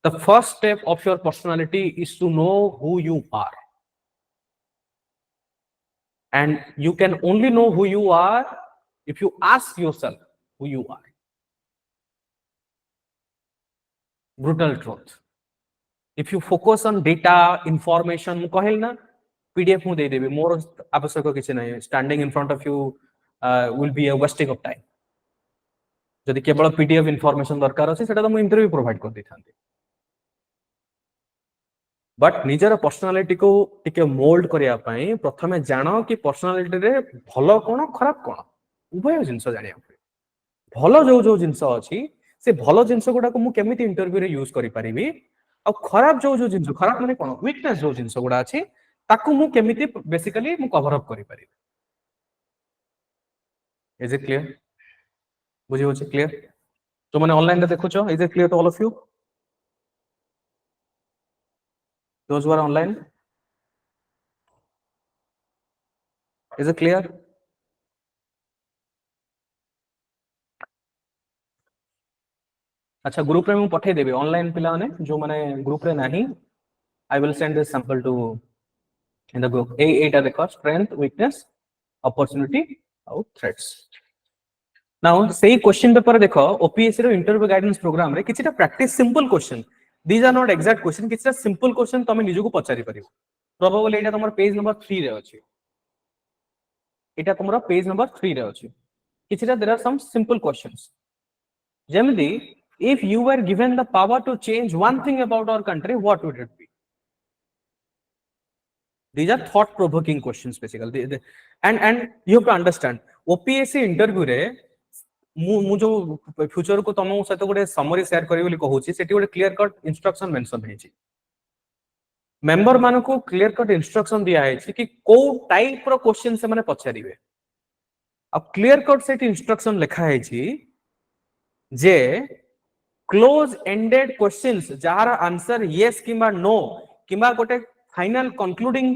the first step of your personality is to know who you are and you can only know who you are if you ask yourself who you are brutal truth if you focus on data information मु कहल ना PDF मु दे देबे मोर आवश्यक किछ नै standing in front of you will be a wasting of time जदि केवल पीडीएफ इंफॉर्मेशन दरकार अछि सेटा तो मु इंटरव्यू प्रोवाइड कर देथांती बट निजर पर्सनालिटी को टिके मोल्ड करिया पई प्रथमे जानो कि पर्सनालिटी रे भलो कोन खराब कोन उभय जिंस जानिया भलो जो जो जिंस अछि से भलो जिंस गुडा को मु केमिति इंटरव्यू रे यूज करि परिबी आ खराब जो जिंस खराब माने कोन वीकनेस जो जिंस गुडा अछि ताकू मु केमिति बेसिकली मु कवर अप करि परिबी इज इट क्लियर बुझी होछि क्लियर तो माने ऑनलाइन रे देखुछो is it clear to all of you those who are online is it clear अच्छा ग्रुप रे मु पठे देबी ऑनलाइन पिला माने जो माने ग्रुप रे नाही I will send this sample to in the group एटा देखो स्ट्रेंथ वीकनेस अपॉर्चुनिटी और थ्रेट्स नाउ सेही क्वेश्चन पेपर देखो ओपीएससी रो इंटरव्यू गाइडेंस प्रोग्राम रे किछिटा practice simple question these are not exact question किछिटा सिंपल क्वेश्चन तमे निजु को पचारि परिबो प्रोबेबली एटा तमर पेज नंबर 3 रे अछि एटा तमरो पेज नंबर 3 रे अछि किछिटा there are some simple questions जेमदी if you were given the power to change one thing about our country what would it be these are thought provoking questions basically and you have to understand OPSC interview रे मु जो future को तमो सहित गोटे summary share करी बोली कहूची सेठी गोटे क्लियर कट इंस्ट्रक्शन मेंशन हेची मेंबर मान को क्लियर कट इंस्ट्रक्शन दिया है कि को टाइप रो क्वेश्चन से माने पछारिबे अब क्लियर कट सेठी इंस्ट्रक्शन लिखा है जे क्लोज एंडेड क्वेश्चंस जहार आंसर यस किबा नो किबा गोटे फाइनल कंक्लूडिंग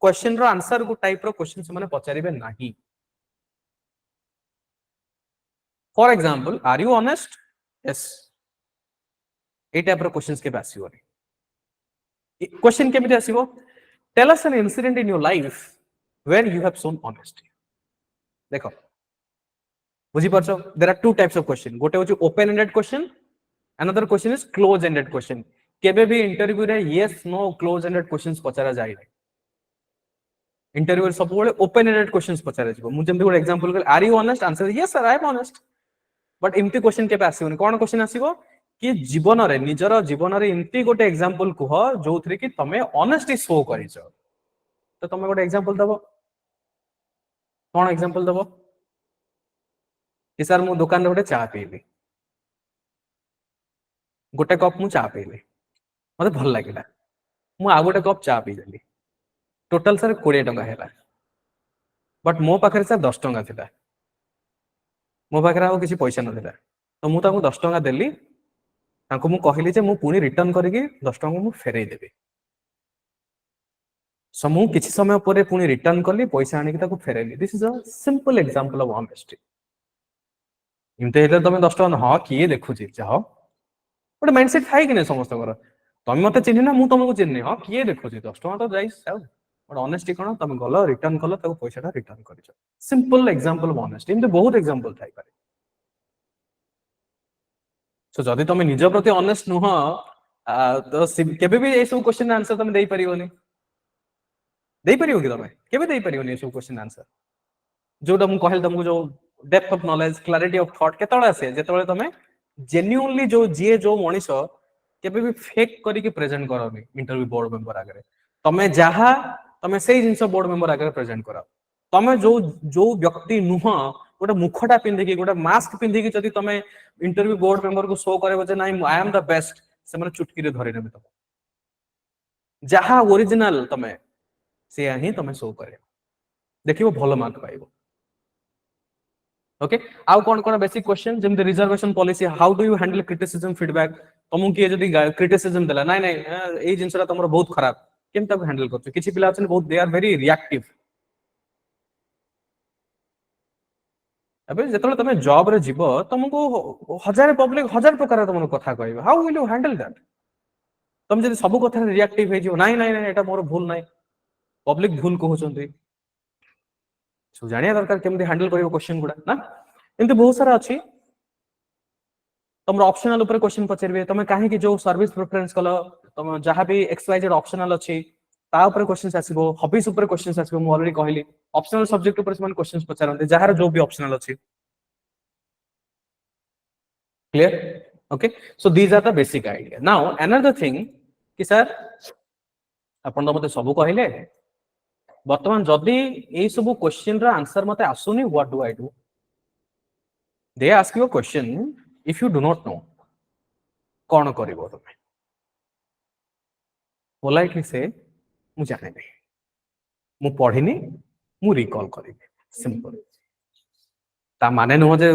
क्वेश्चन रो आंसर को टाइप रो क्वेश्चन से माने पछारिबे नाही for example are you honest yes ए टाइप रो क्वेश्चंस के आसीबो क्वेश्चन केमिति आसीबो tell us an incident in your life where you have shown honesty देखो बुझी परछो there are two types of question गोटे होची open ended question another question is close ended question केबे भी इंटरव्यू रे yes no close ended questions पचारा जाय नै इंटरव्यू रे सब बेले ओपन एंडेड क्वेश्चंस पचारा जिवो मु जेमति गोटे एग्जांपल कर are you honest answer yes sir I am honest but इम्ति क्वेश्चन केबे आसीबो कोन क्वेश्चन आसीबो कि जीवन रे निजर जीवन रे इम्ति गोटे एग्जांपल कुह जोथरे कि तमे ऑनेस्टी शो करिसो तो तमे गोटे एग्जांपल दबो कोन एग्जांपल दबो कि सर मु दुकान रे गोटे चा पीली गोटे कप मु चा पीली मते भल लागिला मु आ गोटे कप चा पी देली टोटल सर 20 टका हैला बट मो पाखरे सर 10 टका थिला मो पाखरे आ किसी पैसा नथिला तो मु ताको 10 टका देली ताको मु कहिली जे मु पुनी रिटर्न करके 10 टका मु फेरई देबे सो मु किछि समय परे पुनी रिटर्न करली पैसा आनी ताको फेरैली this is a simple example of honesty इमते हेले तमे 10 टका हां किए देखुची चाहो गोटे माइंडसेट थाई कि नै समस्त कर तमे मते चिन्हि ना मु तुमको चिन्हि हां किए देखुची 10 टका तो जाइस आउ बट ऑनेस्टी कोन तमे गलो रिटर्न कलो ताको पैसाटा रिटर्न करिसो सिंपल एग्जांपल ऑफ ऑनेस्टी इमते बहुत एग्जांपल थाई पारे सो जदि तमे निज प्रति ऑनेस्ट नुह तो केबे भी ए सब क्वेश्चन आंसर तमे देई परियोनी देई परियो कि तमे केबे देई परियोनी ए सब क्वेश्चन आंसर जोटा मु कहल तुमको जो depth of knowledge clarity of thought केतळे आसे जेतळे तमे जेन्युइनली जो जीए जो मनीष केबे भी फेक करी के प्रेजेंट करनी इंटरव्यू बोर्ड मेंबर आगे तमे जहा तमे सेही जिंस बोर्ड मेंबर आगे प्रेजेंट करा तमे जो जो व्यक्ति नुह गोटे मुखटा पिंधि की गोटे मास्क पिंधि की जदी तमे इंटरव्यू बोर्ड मेंबर को शो करे जे नाही आई एम द बेस्ट से माने चुटकी रे धरि नेबे तमे जहा ओरिजिनल तमे से ही तमे शो करे देखिबो भलो मार्क पाइबो ओके आउ कोन कोन बेसिक क्वेश्चन जेम the reservation policy how do you handle criticism feedback तुमु के जदी क्रिटिसिज्म देला नाही नाही ए जिंसरा तमरो बहुत खराब केम तक हैंडल करछ किछि पिला अछन बहुत दे आर वेरी रिएक्टिव अबे जेतले तमे जॉब रे जीवो तुमको हजार पब्लिक हजार प्रकार तुमको कथा कहबे how will you handle that तुम जदी सब कथा रिएक्टिव हे जो नाही नाही नाही एटा मोर भूल नाही पब्लिक भूल कहउछन्ती सो जानिया दरकार केमदी हैंडल करियो क्वेश्चन गुडा ना एमते बहुत सारा अछि तुम ऑप्शनल ऊपर क्वेश्चन पचरबे तमे काहे कि जो सर्विस प्रेफरेंस कलो तुम जहां भी एक्सवाइजेड ऑप्शनल अछि ता ऊपर क्वेश्चंस आसीबो हॉबीज ऊपर क्वेश्चंस आसीबो मु ऑलरेडी कहली ऑप्शनल सब्जेक्ट ऊपर समान क्वेश्चंस पचारंते जहार जो भी ऑप्शनल अछि clear okay so these are the basic idea now another thing कि सर अपन तो मते सब कहले वर्तमान जदी ए सब क्वेश्चन रा आंसर मते आसुनी what do I do they ask you a question, if you do not know कौन करिवो तमे politely say मु जाने नहीं, मु पढ़िनी, मु रिकॉल करिवि, सिंपल। ता माने नुह जे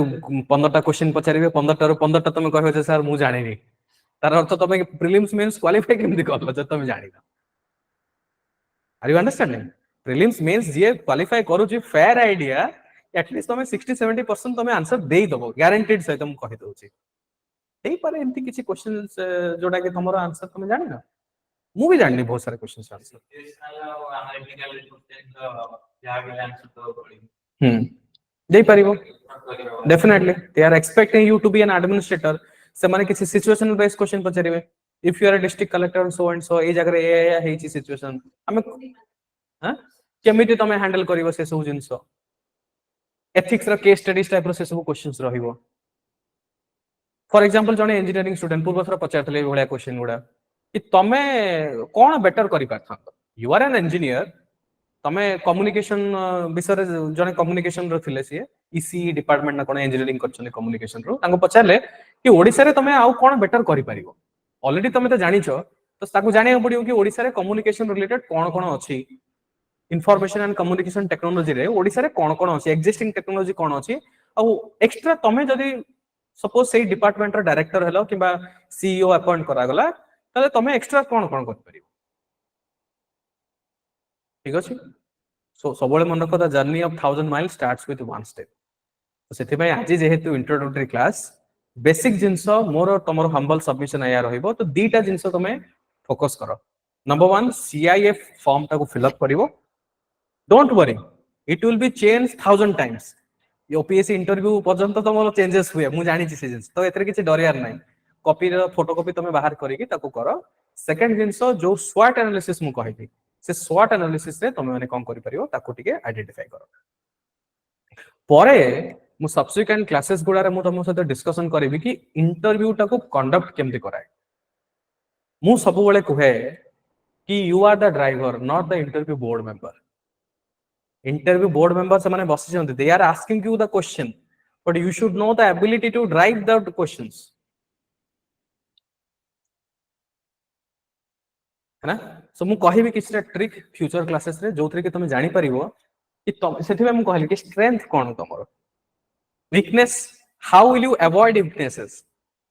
15टा क्वेश्चन पचारिबे 15टा रो 15टा तमे कहबे जे सर मु जाने नहीं, तार अर्थ तमे प्रीलिम्स मेंस क्वालिफाई केमति करलो जे तमे जानि ना। Are you understanding? Prelims mains जे क्वालिफाई करू जी फेयर आईडिया एटलीस्ट तमे 60-70% तमे आंसर देई दबो, गारंटीड से तुम कहि दउची। एई पारे एमति किछि क्वेश्चंस जोडा के तमरो आंसर तमे जानि ना, मु भी जानि बहुत सारे क्वेश्चंस आंसर। दे परिबो definitely they are expecting you to be an administrator. से माने किसी सिचुएशनल बेस्ड क्वेश्चन पचारिबे, if you are a district collector so and so ए जगह रे ए हेची सिचुएशन हमें हां केमिति तमे हैंडल करिवो से सब जिंस, एथिक्स रो केस स्टडीज टाइप रो से सब क्वेश्चंस रहिबो। फॉर एग्जांपल जने इंजीनियरिंग स्टूडेंट पूर्व थरा पचारतले भलिया क्वेश्चन गुडा कि तमे कोन बेटर करि पाथां, यू आर एन इंजीनियर, तमे कम्युनिकेशन विषय जने कम्युनिकेशन रो थिले सी ईसी डिपार्टमेंट ना कोन इंजीनियरिंग करछने कम्युनिकेशन रो, तांको पचारले कि ओडिसा रे तमे आउ कोन बेटर करि पारिबो। ऑलरेडी तमे तो जानिछो, तो ताको जानिया पडियो कि ओडिसा रे कम्युनिकेशन रिलेटेड कोन कोन अछि, इन्फॉर्मेशन एंड कम्युनिकेशन टेक्नोलॉजी रे ओडिसा रे कोन कोन अछि, एक्जिस्टिंग टेक्नोलॉजी कोन अछि, आ एक्स्ट्रा तमे जदी सपोज सेही डिपार्टमेंट रो डायरेक्टर हेलो किबा सीईओ अपॉइंट करा गला, तले तमे एक्स्ट्रा कोन कोन कर परिबो। ठीक अछि, सो सबले मन रखो the journey of 1000 mile starts with one step. तो सेति भाई आज जेहेतु इंट्रोडक्टरी क्लास बेसिक जिंस मोर तमर हम्बल सबमिशन आया रहिबो, तो दीटा जिंस तमे फोकस करो। नंबर 1 सीआईएफ फॉर्म टाको फिल अप करिवो, don't worry it will be change 1000 times. OPSC interview पर्यंत तो मोर चेंजेस हुए, मु जानि छि से जिंस, तो एतरे किछि डरियार नै, कॉपी रो फोटो कॉपी तमे बाहर करिकि ताको करो। सेकंड जिंस जो स्वॉट एनालिसिस मु कहिबी, से स्वॉट एनालिसिस रे तमे माने कोन करि परियो ताको टिके आइडेंटिफाई करो। परे मु सब्सिक्वेंट क्लासेस गुडारे मु तम सहित डिस्कशन करिवि कि इंटरव्यू टाको कंडक्ट केमति कराय। मु सब बेले कहे कि you are the driver not the interview board member. Interview board member से माने बसि जंते, they are asking you the question, but you should know the ability to drive the questions, है ना। सो मु कहिबि किछटा ट्रिक फ्यूचर क्लासेस रे जोथरे कि तुम जानि परिबो कि तुम सेथि में मु कहली कि स्ट्रेंथ कोन तमरो, weakness how will you avoid weaknesses.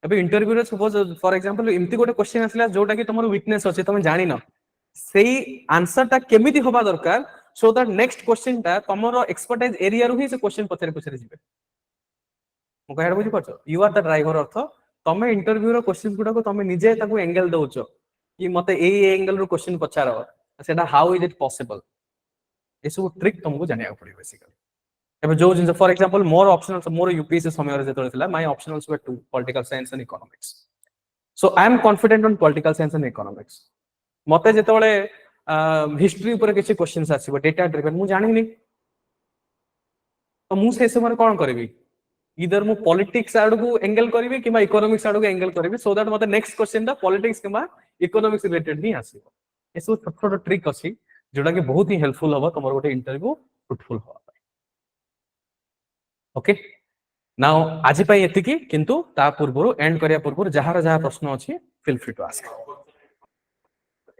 अबे इंटरव्यू रे सपोज फॉर एग्जांपल इमती गोटे क्वेश्चन आसला जोटा कि तमरो वीकनेस अछि, तुम जानि न सेही आंसर टा केमिति होबा दरकार, सो दैट नेक्स्ट क्वेश्चन टा तमरो एक्सपर्टाइज एरिया रु ही से क्वेश्चन पछरे पछरे जिवे। मु कहडा बुझि परछो, यू आर द ड्राइवर अर्थ तमे इंटरव्यू रो क्वेश्चन गुडा को तमे निजे ताको एंगल दउचो कि मते एई एंगल रो क्वेश्चन पछारो, सेटा हाउ इज इट पॉसिबल, ए सब ट्रिक तुमको जानिया पड़िबो बेसिकली। एबे जो जिन फॉर एग्जांपल मोर ऑप्शनल मोर यूपीएससी समय रे जेतले थिला my optionals were two political science and economics, so I am confident on political science and economics. मते जेतले हिस्ट्री ऊपर किछि क्वेश्चंस आसीबो डेटा ड्रिवन मु जानिनी, तो मु से समय कोन करबी, इधर मु पॉलिटिक्स आडू को एंगल करबी किबा इकोनॉमिक्स आडू को एंगल करबी, सो दैट मते नेक्स्ट क्वेश्चन दा पॉलिटिक्स किबा इकोनॉमिक्स रिलेटेड ही आसीबो। ए सब छोट छोट ट्रिक अछि जोटा कि बहुत ही हेल्पफुल हबो तमर गोटे इंटरव्यू फ्रूटफुल हो। ओके, नाउ आज पई एतिकी, किंतु ता पूर्वरु एंड करिया पूर्वरु जहार जहार प्रश्न अछि feel free to ask.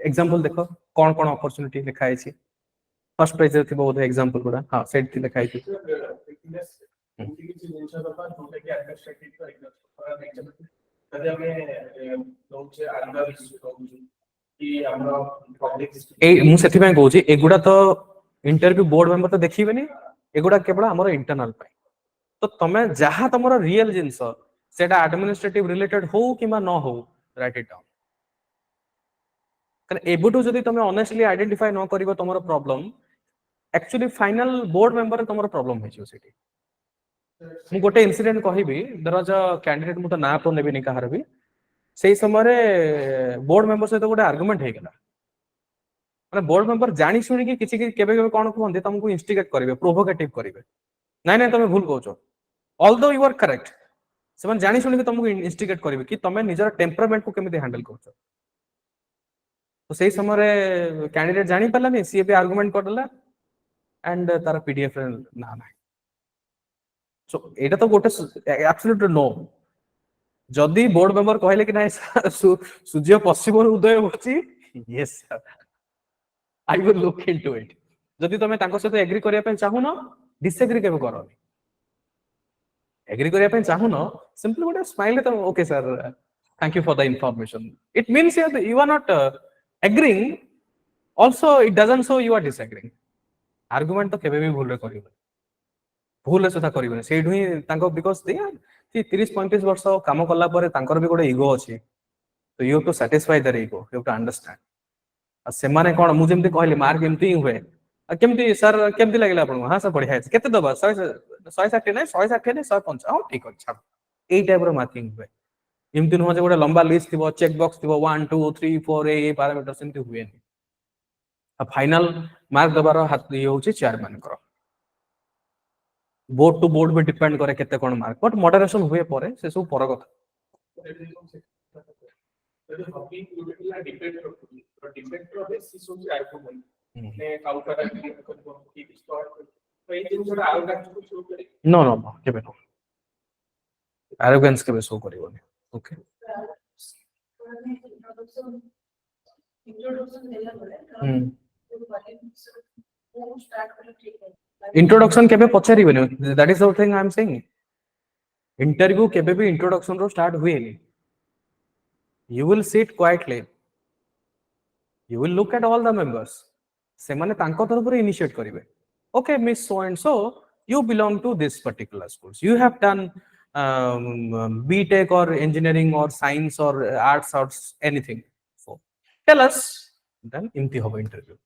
Example देखो कोन कोन अपॉर्चुनिटी लिखा आइछि, फर्स्ट पेज रे थिबो बोध एग्जांपल गुडा, हां सेट थि लिखा आइछि। ए मु सेथि में कहूछि एगुडा तो इंटरव्यू बोर्ड मेंबर तो देखिबेनी, एगुडा केवल हमर इंटरनल पाई। तो तमे जहां तमरो रियल जिंस सेटा एडमिनिस्ट्रेटिव रिलेटेड हो किबा न हो, राइट इट डाउन। कने एबुटू जदी तमे ऑनेस्टली आइडेंटिफाई न करिवो तमरो problem, actually final board member तमरो प्रॉब्लम होइछो सेठी। मु गोटे इंसिडेंट कहिबी, देयर वाज अ कैंडिडेट, मु तो ना तो नेबी नि कहार भी, सेही समय रे बोर्ड मेंबर से तो गोटे आर्गुमेंट हे गेला। माने बोर्ड मेंबर जानि सुनि कि किछि केबे केबे कोन कहंदे तुमको इंस्टिगेट करिवे, प्रोवोकेटिव करिवे, नै नै तमे भूल कहउछो, ऑल्दो यू आर करेक्ट, सेमान जानि सुनि कि तुमको इंस्टिगेट करिवे कि तमे निजर टेम्परामेंट को केमिति हैंडल करछो। तो सेही समय रे कैंडिडेट जानि पल्लानी, सी भी आर्गुमेंट करला एंड तार पीडीएफ रे ना ना सो एटा तो गोटे एब्सोल्यूट नो जदि बोर्ड मेंबर कहले कि नाही सूर्य पश्चिम उदय होची yes I will look into it जदि तमे तांको सहित एग्री करिया पे चाहूनो डिसएग्री केबे करनी एग्री करिया पे चाहूनो सिंपली गोटे स्माइल तो okay sir thank you for the information it means you are not agreeing also it doesn't show you are disagreeing argument तो केबे भी भूल रे करियो भूल रे सुधा करियो सेठु ही तांको बिकॉज़ दे 30-35 वर्ष काम करला परे तांकर भी गोटे ईगो अछि तो you have to satisfy their ego you have to understand से माने कोन मु जेमति कहली मार्क एमति ही हुए केमति सर केमति लागला आपन हां सर बढ़िया है केते दबा 160 नै 160 नै 150 हां ठीक अछि छाड़ एई टाइप रो मार्किंग हुए एमति न हो जे गोटे लंबा लिस्ट थिबो चेक बॉक्स थिबो 1 2 3 4 ए पैरामीटर सेमति हुए नै आ फाइनल मार्क दबारो हाथ ये होची चेयरमैन करो बोर्ड टू बोर्ड में डिपेंड करे केते कोन मार्क बट मॉडरेशन हुए परे से सब पर कथा नो नो केबे नो एरोगेंस केबे शो करिवोनी ओके इंट्रोडक्शन केबे पचारिबेनी that is the thing I am saying interview केबे भी इंट्रोडक्शन रो स्टार्ट हुएनी you will sit quietly you will look at all the members से माने तांको तरफ रे इनिशिएट करिवे okay miss so and so you belong to this particular schools you have done B.Tech or engineering or science or arts or anything so tell us then imti hobo interview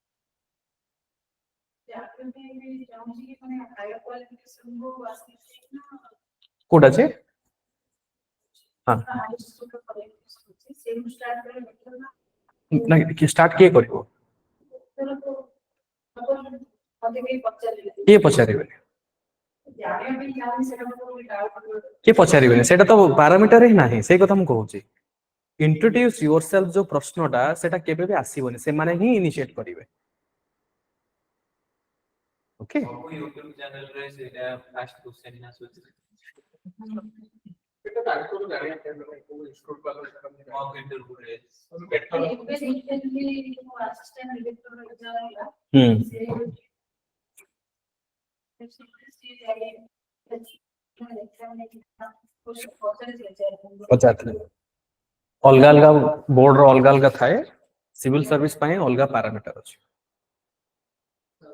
code আছে हां ना start के करिवो के पचारिबे के पचारिबे सेटा तो parameter ही नाही से कथा हम कहूची इंट्रोड्यूस योरसेल्फ जो प्रश्नटा सेटा केबे भी आसीबोनी से माने ही इनिशिएट करिवे ओके यूट्यूब चैनल रे सेटा फास्ट क्वेश्चन ना सोच এটা তার কোনো জানি না কোন স্কুল কলেজ মক ইন্টারভিউ রে বেটার রিসেন্টলি অ্যাসিস্ট্যান্ট ডিরেক্টর যারা पचाते अलग अलग बोर्ड रो अलग अलग थाए सिविल सर्विस पाए अलग पैरामीटर अछि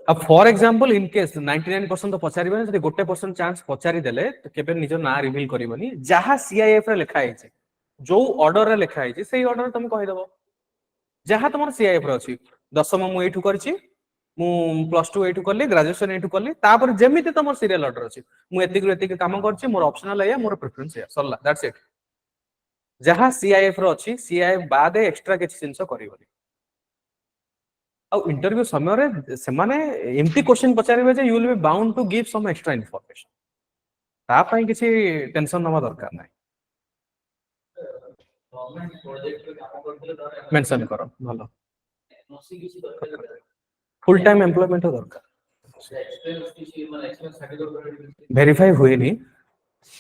अब फॉर एग्जांपल इन केस 99% तो पचारि बने जदि गोटे परसेंट चांस पचारि देले तो केबे निजो ना रिवील करिवनी जहा सीआईएफ रे लिखा है जो ऑर्डर रे लिखा है सेही ऑर्डर तुम कहि देबो जहा तुमर सीआईएफ रे अछि 10th मु एठु करछि मु +2 एठु करली ग्रेजुएशन एठु करली तापर जेमिति तुमर सीरियल ऑर्डर अछि मु एतिक काम करछि मोर ऑप्शनल है मोर प्रेफरेंस है सरला दैट्स इट जहा सीआईएफ रे अछि सीआईएफ बाद एक्स्ट्रा किछि जिंसो करिवनी और इंटरव्यू समय रे से माने एम्प्टी क्वेश्चन पचारिबे जे you will be bound to give some extra information ता पई किछि टेंशन नवा दरकार नै गवर्नमेंट प्रोजेक्ट रे काम करथले मेंशन करो भलो फुल टाइम एम्प्लॉयमेंट दरकार एक्सपीरियंस किछि माने एक्सपीरियंस सर्टिफिकेट वेरीफाई होई नि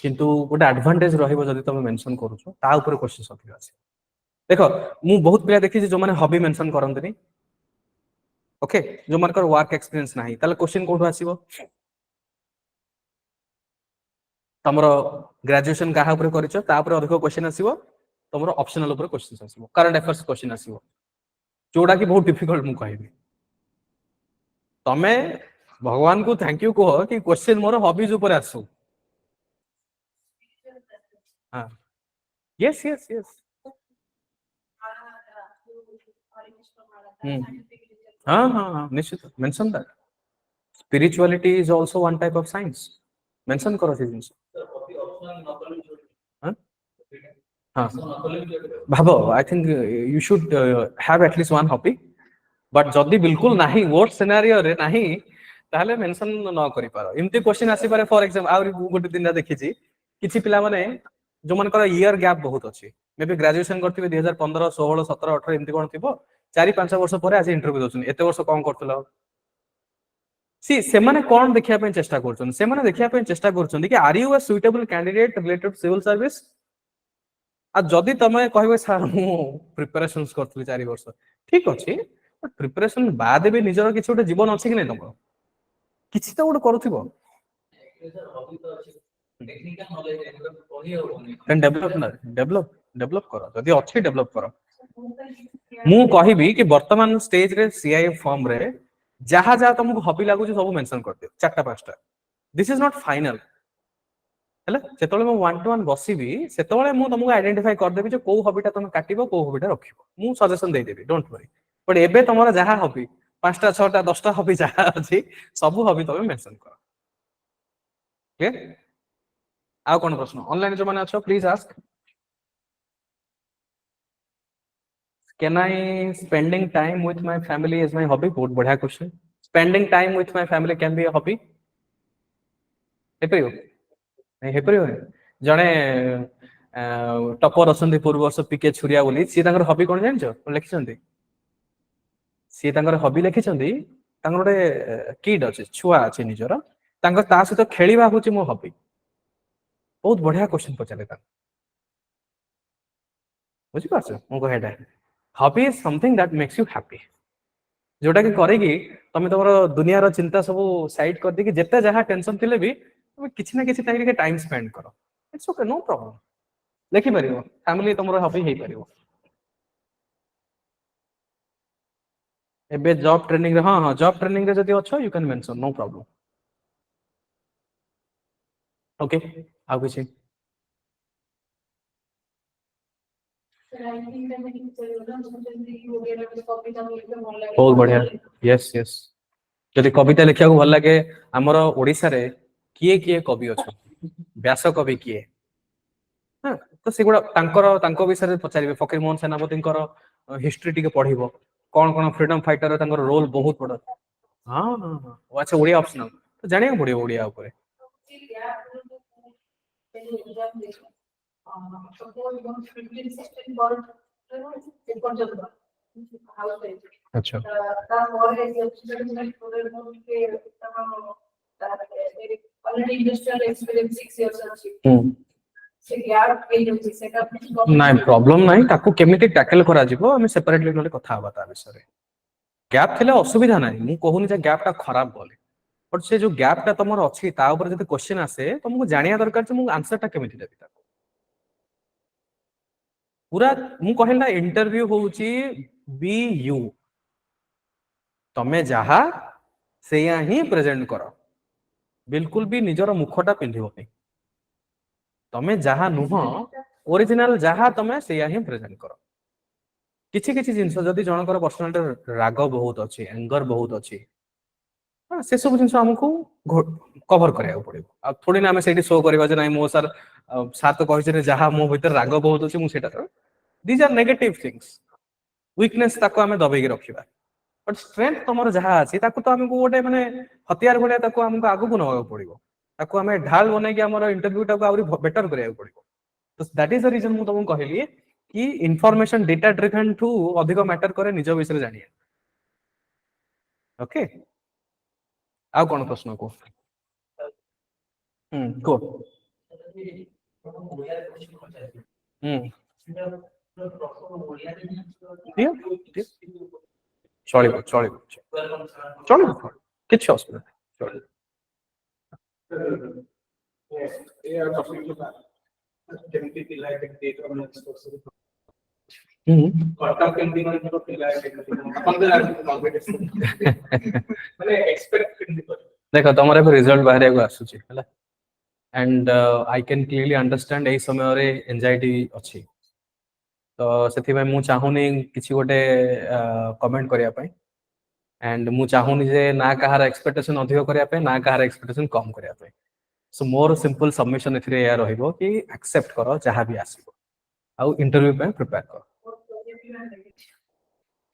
किंतु गोटे एडवांटेज रहइबो जदि तुम मेंशन करू छ ता ऊपर क्वेश्चन सब अछि देखो मु बहुत पिला देखि जे माने हॉबी मेंशन करंतनी ओके जो मानकर वर्क एक्सपीरियंस नाही ताले क्वेश्चन कोठो आसीबो तमरो ग्रेजुएशन काहा ऊपर करिसो ता ऊपर अधिक क्वेश्चन आसीबो तमरो ऑप्शनल ऊपर क्वेश्चन आसीबो करंट अफेयर्स क्वेश्चन आसीबो जोडा की बहुत डिफिकल्ट मु कहबी तमे भगवान को थैंक यू कहो कि क्वेश्चन मोर हॉबीज ऊपर आसु हां यस यस यस हाँ हाँ हाँ निश्चित mention that spirituality is also one type of science mention करो से जिंस हां भाबो I think you should have at least one hobby but जदी बिल्कुल नाही वर्स्ट सिनेरियो रे नाही ताहले मेंशन न करि पारो इमती क्वेश्चन आसी पारे फॉर एग्जांपल आउरी गोटे दिन देखि छी किछि पिला माने जो मन कर ईयर गैप बहुत अछि मे बी ग्रेजुएशन करथिबे 2015 16 17 18 इमती कोन थिबो 4-5 वर्ष परे आज इंटरव्यू दोछन एते वर्ष कोन करथलो सी से माने कोन देखिया पे चेष्टा करछन से माने देखिया पे चेष्टा करछन कि are you a suitable candidate related to civil service आ जदि तमे कहबे सर मु प्रिपरेशंस करथली 4 वर्ष ठीक अछि बट प्रिपरेशन बाद भी निजर किछ गोटे जीवन अछि कि नै तमरो किछ त गोटे करूथिबो देन डेवलप डेवलप करो जदि अच्छी डेवलप करो मु कहिबी कि वर्तमान स्टेज रे सीआई फॉर्म रे जहा जहा तुमको हॉबी लागु सब मेंशन कर दियो चारटा पांचटा दिस इज नॉट फाइनल हैला सेतोले मु 1 टू 1 बसिबी सेतोले मु तुमको आइडेंटिफाई कर देबी जे को हॉबीटा तुम काटिबो को हॉबीटा रखिबो मु suggestion they Devi don't worry but एबे तमरा जहा हॉबी 5टा 6टा 10टा हॉबी जहा अछि सब हॉबी तमे मेंशन करो क्लियर आउ कोन प्रश्न ऑनलाइन जो माने अछो please ask can I spending time with my family is my hobby बहुत बढ़िया question spending time with my family can be a hobby हेपरियो नहीं हेपरियो जणे टपर असंदी पूर्व वर्ष पीके छुरिया बोली सी तांगर हॉबी कोन जानछो लिखिसंदी सी तांगर हॉबी लिखिसंदी तांगर गोटे किड अछि छुआ अछि निजर तांगर ता सहित खेलिबा होची मो हॉबी बहुत बढ़िया क्वेश्चन पचाले ता बुझी पाछ मो कहेटा hobby is something that makes you happy जोटा कि करेगी तमे तमरो दुनिया रो चिंता सब साइड कर देकी जेते जहा टेंशन थिले भी तमे किछि ना किछि ताई के टाइम स्पेंड करो इट्स ओके नो प्रॉब्लम लिखि परिबो फैमिली तमरो हॉबी हेई परिबो एबे जॉब ट्रेनिंग रे हां हां जॉब ट्रेनिंग रे जदी अछो you can mention no problem okay आ किछि बहुत बढ़िया यस यस जदि कविता लिखिया को भल लागे हमर ओडिसा रे किए किए कवि अछन व्यास कवि किए हां तो सेगुडा तांको विषय रे पचारिबे फकीर मोहन सेनापतिंकर हिस्ट्री टिके पढिबो कोन कोन फ्रीडम फाइटर रे तांकर रोल बहुत बड़ हां हां हां अच्छा ओडिया ऑप्शनल तो जानिया पडियो ओडिया ऊपर अच्छा ନାଇଁ ପ୍ରୋବ୍ଲେମ ନାହିଁ ତାକୁ କେମିତି ଟ୍ୟାକଲ କରାଯିବ ଆମେ ସେପାରେଟଲି ନହେଲେ କଥା ହବା ତା ବିଷୟରେ ଗ୍ୟାପ୍ ଥିଲେ ଅସୁବିଧା ନାହିଁ ମୁଁ କହୁନି ଯେ ଗ୍ୟାପ୍ ଟା ଖରାପ ବୋଲି ବଟ୍ ସେ ଯୋଉ ଗ୍ୟାପ୍ ଟା ତମର ଅଛି ତା ଉପରେ ଯଦି କ୍ୱେଶ୍ଚିନ୍ ଆସେ ତମକୁ ଜାଣିବା ଦରକାର ଯେ ମୁଁ ଆନ୍ସର ଟା କେମିତି ଦେବି ତାକୁ ପୁରା ମୁଁ କହିଲି ନା ଇଣ୍ଟରଭ୍ୟୁ ହଉଛି ବି ୟୁ ତମେ ଯାହା ସେଇଆ ହିଁ ପ୍ରେଜେଣ୍ଟ କର ବିଲକୁଲ ବି ନିଜର ମୁଖଟା ପିନ୍ଧିବନି ତମେ ଯାହା ନୁହଁ ଓରିଜିନାଲ ଯାହା ତମେ ସେଇଆ ହିଁ ପ୍ରେଜେଣ୍ଟ କର କିଛି କିଛି ଜିନିଷ ଯଦି ଜଣଙ୍କର ପର୍ସନାଲିଟି ରାଗ ବହୁତ ଅଛି ଏଙ୍ଗର ବହୁତ ଅଛି ସେ ସବୁ ଜିନିଷ ଆମକୁ କଭର କରିବାକୁ ପଡିବ ଆଉ ଥୋଡି ନା ଆମେ ସେଇଠି ଶୋ କରିବା ଯେ ନାଇଁ ମୋ ସାର୍ ସାର୍ ତ କହିଛନ୍ତି ଯାହା ମୋ ଭିତରେ ରାଗ ବହୁତ ଅଛି ମୁଁ ସେଇଟା these are negative things weakness ତାକୁ ଆମେ ଦବେଇକି ରଖିବା ବଟ୍ ଷ୍ଟ୍ରେଂଥ ତମର ଯାହା ଅଛି ତାକୁ ତ ଆମକୁ ଗୋଟେ ମାନେ ହତିଆର ଭଳିଆ ତାକୁ ଆମକୁ ଆଗକୁ ନବାକୁ ପଡିବ ତାକୁ ଆମେ ଢାଲ ବନେଇକି ଆମର ଇଣ୍ଟରଭ୍ୟୁ ଟାକୁ ଆହୁରି ବେଟର କରିବାକୁ ପଡିବ ତ ଦ୍ୟାଟ୍ ଇଜ ଦ ରିଜନ ମୁଁ ତମକୁ କହିଲି कि इनफॉरमेशन डेटा ड्रिवन ठू अधिक मैटर करे निज विषय जानिए ओके आ कौन प्रश्न को को चलिबो चलिबो चलिबो किछ असुविधा चलिबो देखो तुम रिजल्ट बाहर आसूची and I can clearly understand ए समय रे एंजाइटी अच्छी तो से मु चाहूनी किसी गोटे कमेंट करिया पई एंड मु चाहूनी जे ना कहार एक्सपेक्टेशन अधिक करिया पे ना कहार एक्सपेक्टेशन कम करिया पे सो मोर सिंपल सबमिशन एथिरे या रहिबो कि एक्सेप्ट करो जहां भी आसीबो आउ इंटरव्यू पे प्रिपेयर करो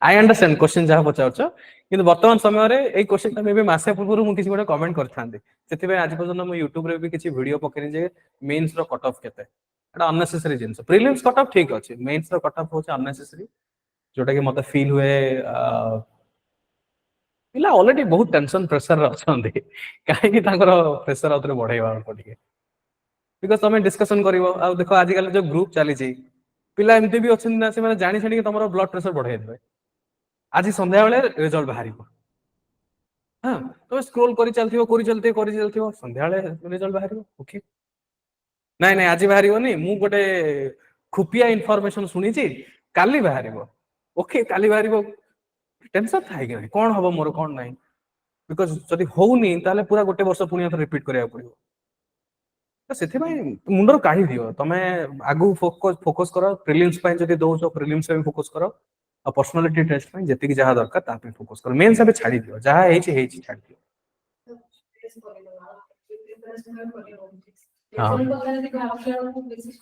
आई अंडरस्टैंड क्वेश्चन जहां पचारछ किंतु वर्तमान समय रे ए क्वेश्चन ता मे मासे पूर्व मु किसी गोटे कमेंट करथांदी सेति आज पर्यंत मु YouTube रे भी किसी वीडियो पकेनी जे मेंस रो कट ऑफ केते एटा अननेसेसरी जिंस प्रीलिम्स कट ऑफ ठीक अछि मेंस रो कट ऑफ होछ अननेसेसरी जोटा कि मते फील हुए पिला ऑलरेडी बहुत टेंशन प्रेशर रे अछंदी काहे कि तांकर प्रेशर आउतरे बढ़ाइबा पड़िके बिकॉज़ तमे डिस्कशन करिवो आ देखो आज काल जो ग्रुप चली छी पिला एमती भी अछन ना से माने जानि छनि कि तमरो ब्लड प्रेशर बढ़ाइ देबे आज संध्या बेले रिजल्ट बाहरिबो हां तो स्क्रॉल करि चलथिबो संध्या बेले रिजल्ट बाहरिबो ओके ନାଇଁ ନାଇଁ ଆଜି ବାହାରିବନି ମୁଁ ଗୋଟେ ଖୁଫିଆ ଇନଫରମେସନ ଶୁଣିଛି କାଲି ବାହାରିବ ଓକେ କାଲି ବାହାରିବ ଟେନସନ ଥାଏ କି ନାହିଁ କଣ ହବ ମୋର କଣ ନାହିଁ ବିକଜ ଯଦି ହଉନି ତାହେଲେ ପୁରା ଗୋଟେ ବର୍ଷ ପୁଣି ଆଉ ରିପିଟ କରିବାକୁ ପଡିବ ତ ସେଥିପାଇଁ ମୁଣ୍ଡରୁ କାଢି ଦିଅ ତମେ ଆଗକୁ ଫୋକସ କର ପ୍ରିଲିମ୍ସ ପାଇଁ ଯଦି ଦଉଛ ପ୍ରିଲିମ୍ସ ପାଇଁ ଫୋକସ କର ଆଉ ପର୍ସନାଲିଟି ଟେଷ୍ଟ ପାଇଁ ଯେତିକି ଯାହା ଦରକାର ତା ପାଇଁ ଫୋକସ କର ମେନ୍ସ ଏବେ ଛାଡି ଦିଅ ଯାହା ହେଇଛି ହେଇଛି ଛାଡି ଦିଅ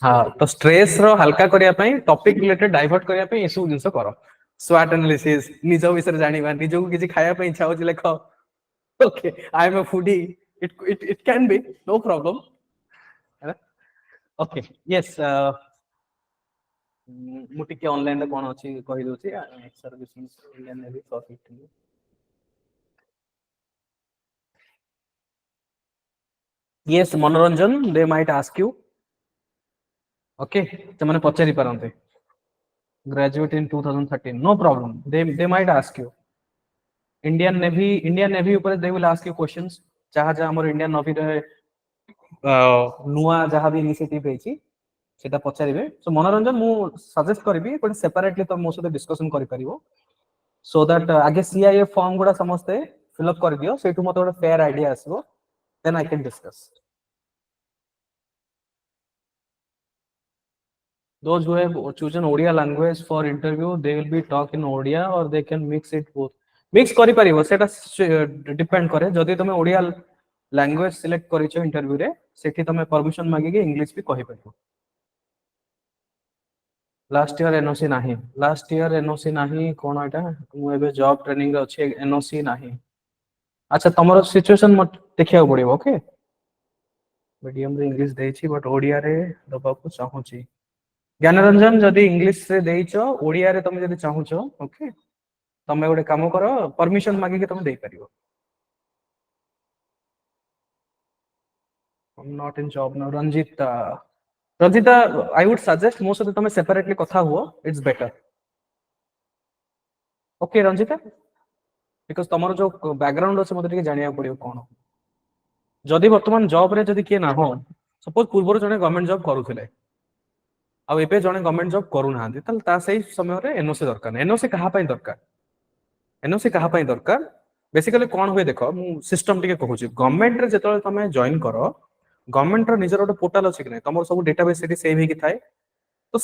हाँ तो स्ट्रेस रो हल्का करिया ପାଇଁ टॉपिक रिलेटेड डाइवर्ट करिया ପାଇଁ एसु जिंस कर स्वाट एनालिसिस निज विषय जानिबा निज को किछि खाया ପାଇଁ इच्छा होछि लेख okay I am a foodie it can be no problem okay yes मु टिके ऑनलाइन रे कोन अछि कहि दोछि service Indian navy for 15 yes Manoranjan they might ask you okay तमने पचारि पारंते graduate in 2013 no problem they might ask you Indian Navy ऊपर they will ask you questions जहाँ जहाँ हमर Indian Navy रे नुआ जहाँ भी इनिशिएटिव हेची सेटा पचारिबे सो मनोरंजन मु सजेस्ट करबी कोन सेपरेटली तो मो सते डिस्कशन करि परिबो सो दैट आगे सीआईए फॉर्म गुडा समस्ते फिल अप कर दियो सेटु मते ଗୋଟେ फेयर आईडिया आसीबो then I can discuss those who have chosen Odia language for interview they will be talk in Odia or they can mix it both mix करि परिबो सेटा डिपेंड करे जदी तमे ओडिया लैंग्वेज सिलेक्ट करिछो इंटरव्यू रे सेठी तमे permission मागी के इंग्लिश भी कहि परिबो लास्ट ईयर एनओसी नाही कोन एटा मु एबे जॉब ट्रेनिंग रे अछि एनओसी नाही अच्छा तमरो सिचुएशन मत देखिया पड़िबो ओके मीडियम रे इंग्लिश देछि बट ओडिया रे दबा को चाहूची ज्ञानरंजन जदी इंग्लिश रे देइछो ओडिया रे तमे जदी चाहूछो ओके तमे गोटे काम करो परमिशन मागी के तमे देइ परिबो not in job no Ranjita I would suggest मो सते तमे सेपरेटली कथा हुओ it's better okay Ranjita because तमरो जो बैकग्राउंड अछि मते टिके जानिया पड़ियो कोन जदी वर्तमान जॉब रे जदी के ना हो सपोज पूर्व जने गवर्नमेंट जॉब करूथिले आ एबे जने गवर्नमेंट जॉब करू नाहांती तल ता सही समय रे एनओसी दरकार एनओसी कहा पई दरकार एनओसी कहा पई दरकार बेसिकली कोन होय देखो मु सिस्टम टिके कहूची गवर्नमेंट रे जेतले तमे जॉइन करो गवर्नमेंट रो निजर गोटे पोर्टल अछि कि नै तमरो सब डेटाबेस सेठी सेव हे कि थाए तो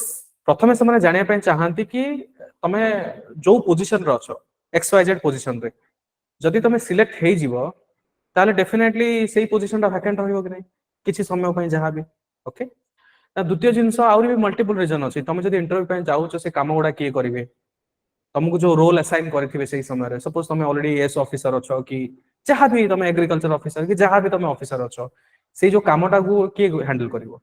प्रथमे से माने जानिया पई चाहंती कि तमे जो पोजीशन रे अछो एक्स वाई जेड पोजीशन रे जदी तमे सिलेक्ट हे जिवो ताले डेफिनेटली सेही पोजीशन ता वैकेंट रहइबो कि नै किछि समय पई जहां भी ओके द्वितीय जिंस आउरी भी मल्टीपल रीजन अछि तमे जदी इंटरव्यू पई जाउछो से काम गुडा के करिवे तुमको जो रोल असाइन करथिबे सेही समय रे सपोज तमे ऑलरेडी एस ऑफिसर अछो कि जहां भी तमे एग्रीकल्चर ऑफिसर कि जहां भी तमे ऑफिसर अछो से जो कामटा को के हैंडल करिवो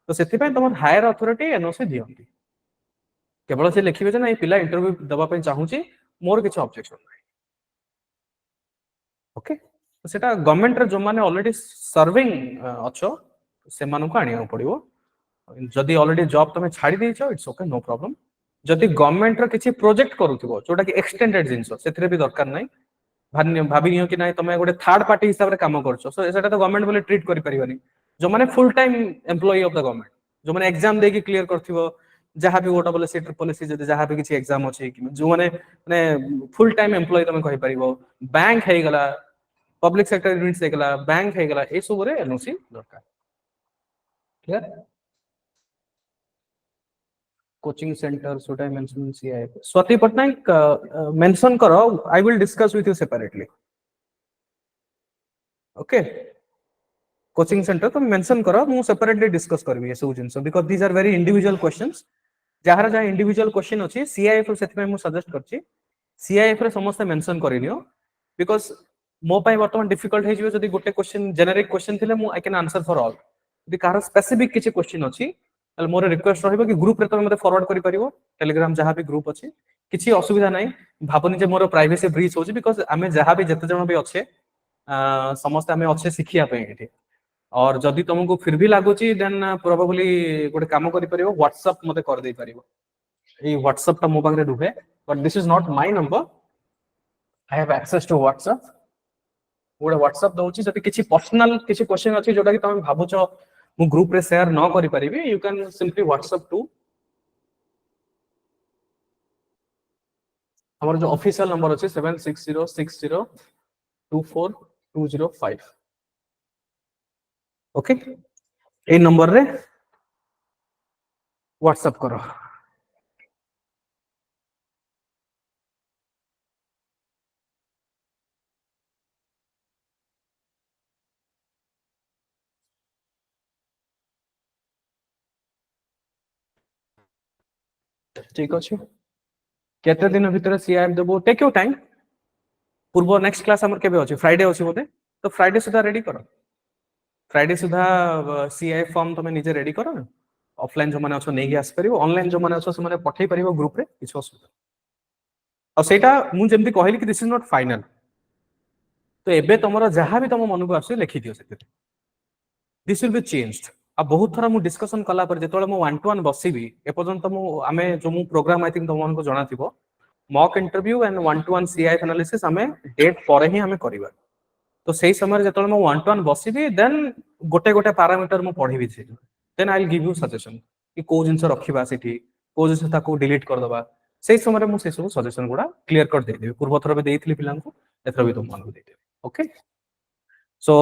तो सेति पई तमर हायर अथॉरिटी एनओसी दियंती केवल से लिखिबे जे नै पिला इंटरव्यू दबा पई चाहूची मोर किछ ऑब्जेक्शन नै ओके तो सेटा गवर्नमेंट रे जो माने ऑलरेडी सर्विंग अछो से मानु को आनिया पड़िवो जदी ऑलरेडी जॉब तमे छाडी देइछो इट्स ओके नो प्रॉब्लम जदी गवर्नमेंट रो किछि प्रोजेक्ट करूथिबो जोटा कि एक्सटेंडेड जिंस सेथरे भी दरकार नै भाबी नियो कि नै तमे गोटे थर्ड पार्टी हिसाब रे काम करछो सो सेटा तो गवर्नमेंट बोले ट्रीट करि परिबानी जो माने full time employee of the government जो माने एग्जाम दे के क्लियर करथिबो जहां भी गोटा बोले सेटर पॉलिसी जदी जहां भी किछि एग्जाम अछि कि जो माने फुल टाइम एम्प्लॉई तमे कहि परिबो बैंक हे गला पब्लिक सेक्टर यूनिट्स हे गला बैंक हे गला ए सब रे एनओसी दरकार clear coaching centre should I mention CIF Swati Patnaik mention karo I will discuss with you separately okay coaching centre तो मेंशन करो मु सेपरेटली डिस्कस करबी ए सब जिंस because these are very individual questions जहार जहां इंडिविजुअल क्वेश्चन अछि सीआईएफ सेति में मु सजेस्ट करछि सीआईएफ रे समस्त मेंशन करिनियो बिकॉज़ मो पाई वर्तमान डिफिकल्ट हे जिवो जदी गोटे क्वेश्चन जेनेरिक क्वेश्चन थिले मु I can answer for all यदि कार स्पेसिफिक किछि क्वेश्चन अछि तल मोर रिक्वेस्ट रहइबो कि ग्रुप रे तो मते फॉरवर्ड करि परिबो टेलीग्राम जहां भी ग्रुप अछि किसी असुविधा नहीं भावनी जे मोर प्राइवेसी ब्रीच होची बिकॉज आमे जहां भी जते जण भी अच्छे समस्त आमे अच्छे शिखिया पे एठी और जदि तुमको फिर भी लागुची देन प्रोबेबली गोटे काम करि परिबो व्हाट्सएप मते कर दे परिबो ए व्हाट्सएप ता मो पाखरे रुहे but this is not my number I have access to WhatsApp गोटे व्हाट्सएप दउची जदि किसी पर्सनल किसी क्वेश्चन अछि जोटा कि तुम भाबुचो मु ग्रुप रे शेयर न करि परिबी you can simply WhatsApp to हमर जो ऑफिशियल नंबर अछि 7606024205 ओके ए नंबर रे व्हाट्सएप करो ठीक अछि केते दिन भीतर सीआईएफ देबो टेक योर टाइम पूर्व नेक्स्ट क्लास हमर केबे अछि फ्राइडे अछि बोते तो फ्राइडे सुधा रेडी करो फ्राइडे सुधा सीआईएफ फॉर्म तमे निजे रेडी करो ऑफलाइन जो माने अछो नेगी आस परिबो ऑनलाइन जो माने अछो से माने पठै परिबो ग्रुप रे किछो असुविधा और सेटा मु जेमति कहली कि दिस इज नॉट फाइनल तो एबे तमरो जहां भी तम मन को आसे लिखि दियो सेते दिस विल बी चेंज्ड आ बहुत थरा मु डिस्कशन कला पर जेतोले मु 1 टू 1 बसिबी ए पर्यंत मु आमे जो मु प्रोग्राम आई थिंक तम मन को जणा थिबो mock interview and 1 to 1 CIF analysis आमे डेट पर ही आमे करबा तो सेही समय जेतोले मु 1 टू 1 बसिबी देन गोटे गोटे पैरामीटर मु पढिबी छै then I will give you suggestion कि को जिंस रखिबा सेठी को जिंस ताको डिलीट कर दबा सेही समय मु से सब सजेशन गुडा क्लियर कर दे देबी पूर्व थरा बे देइथिली पिलांको एथरा भी तुम मन को दे देबी ओके सो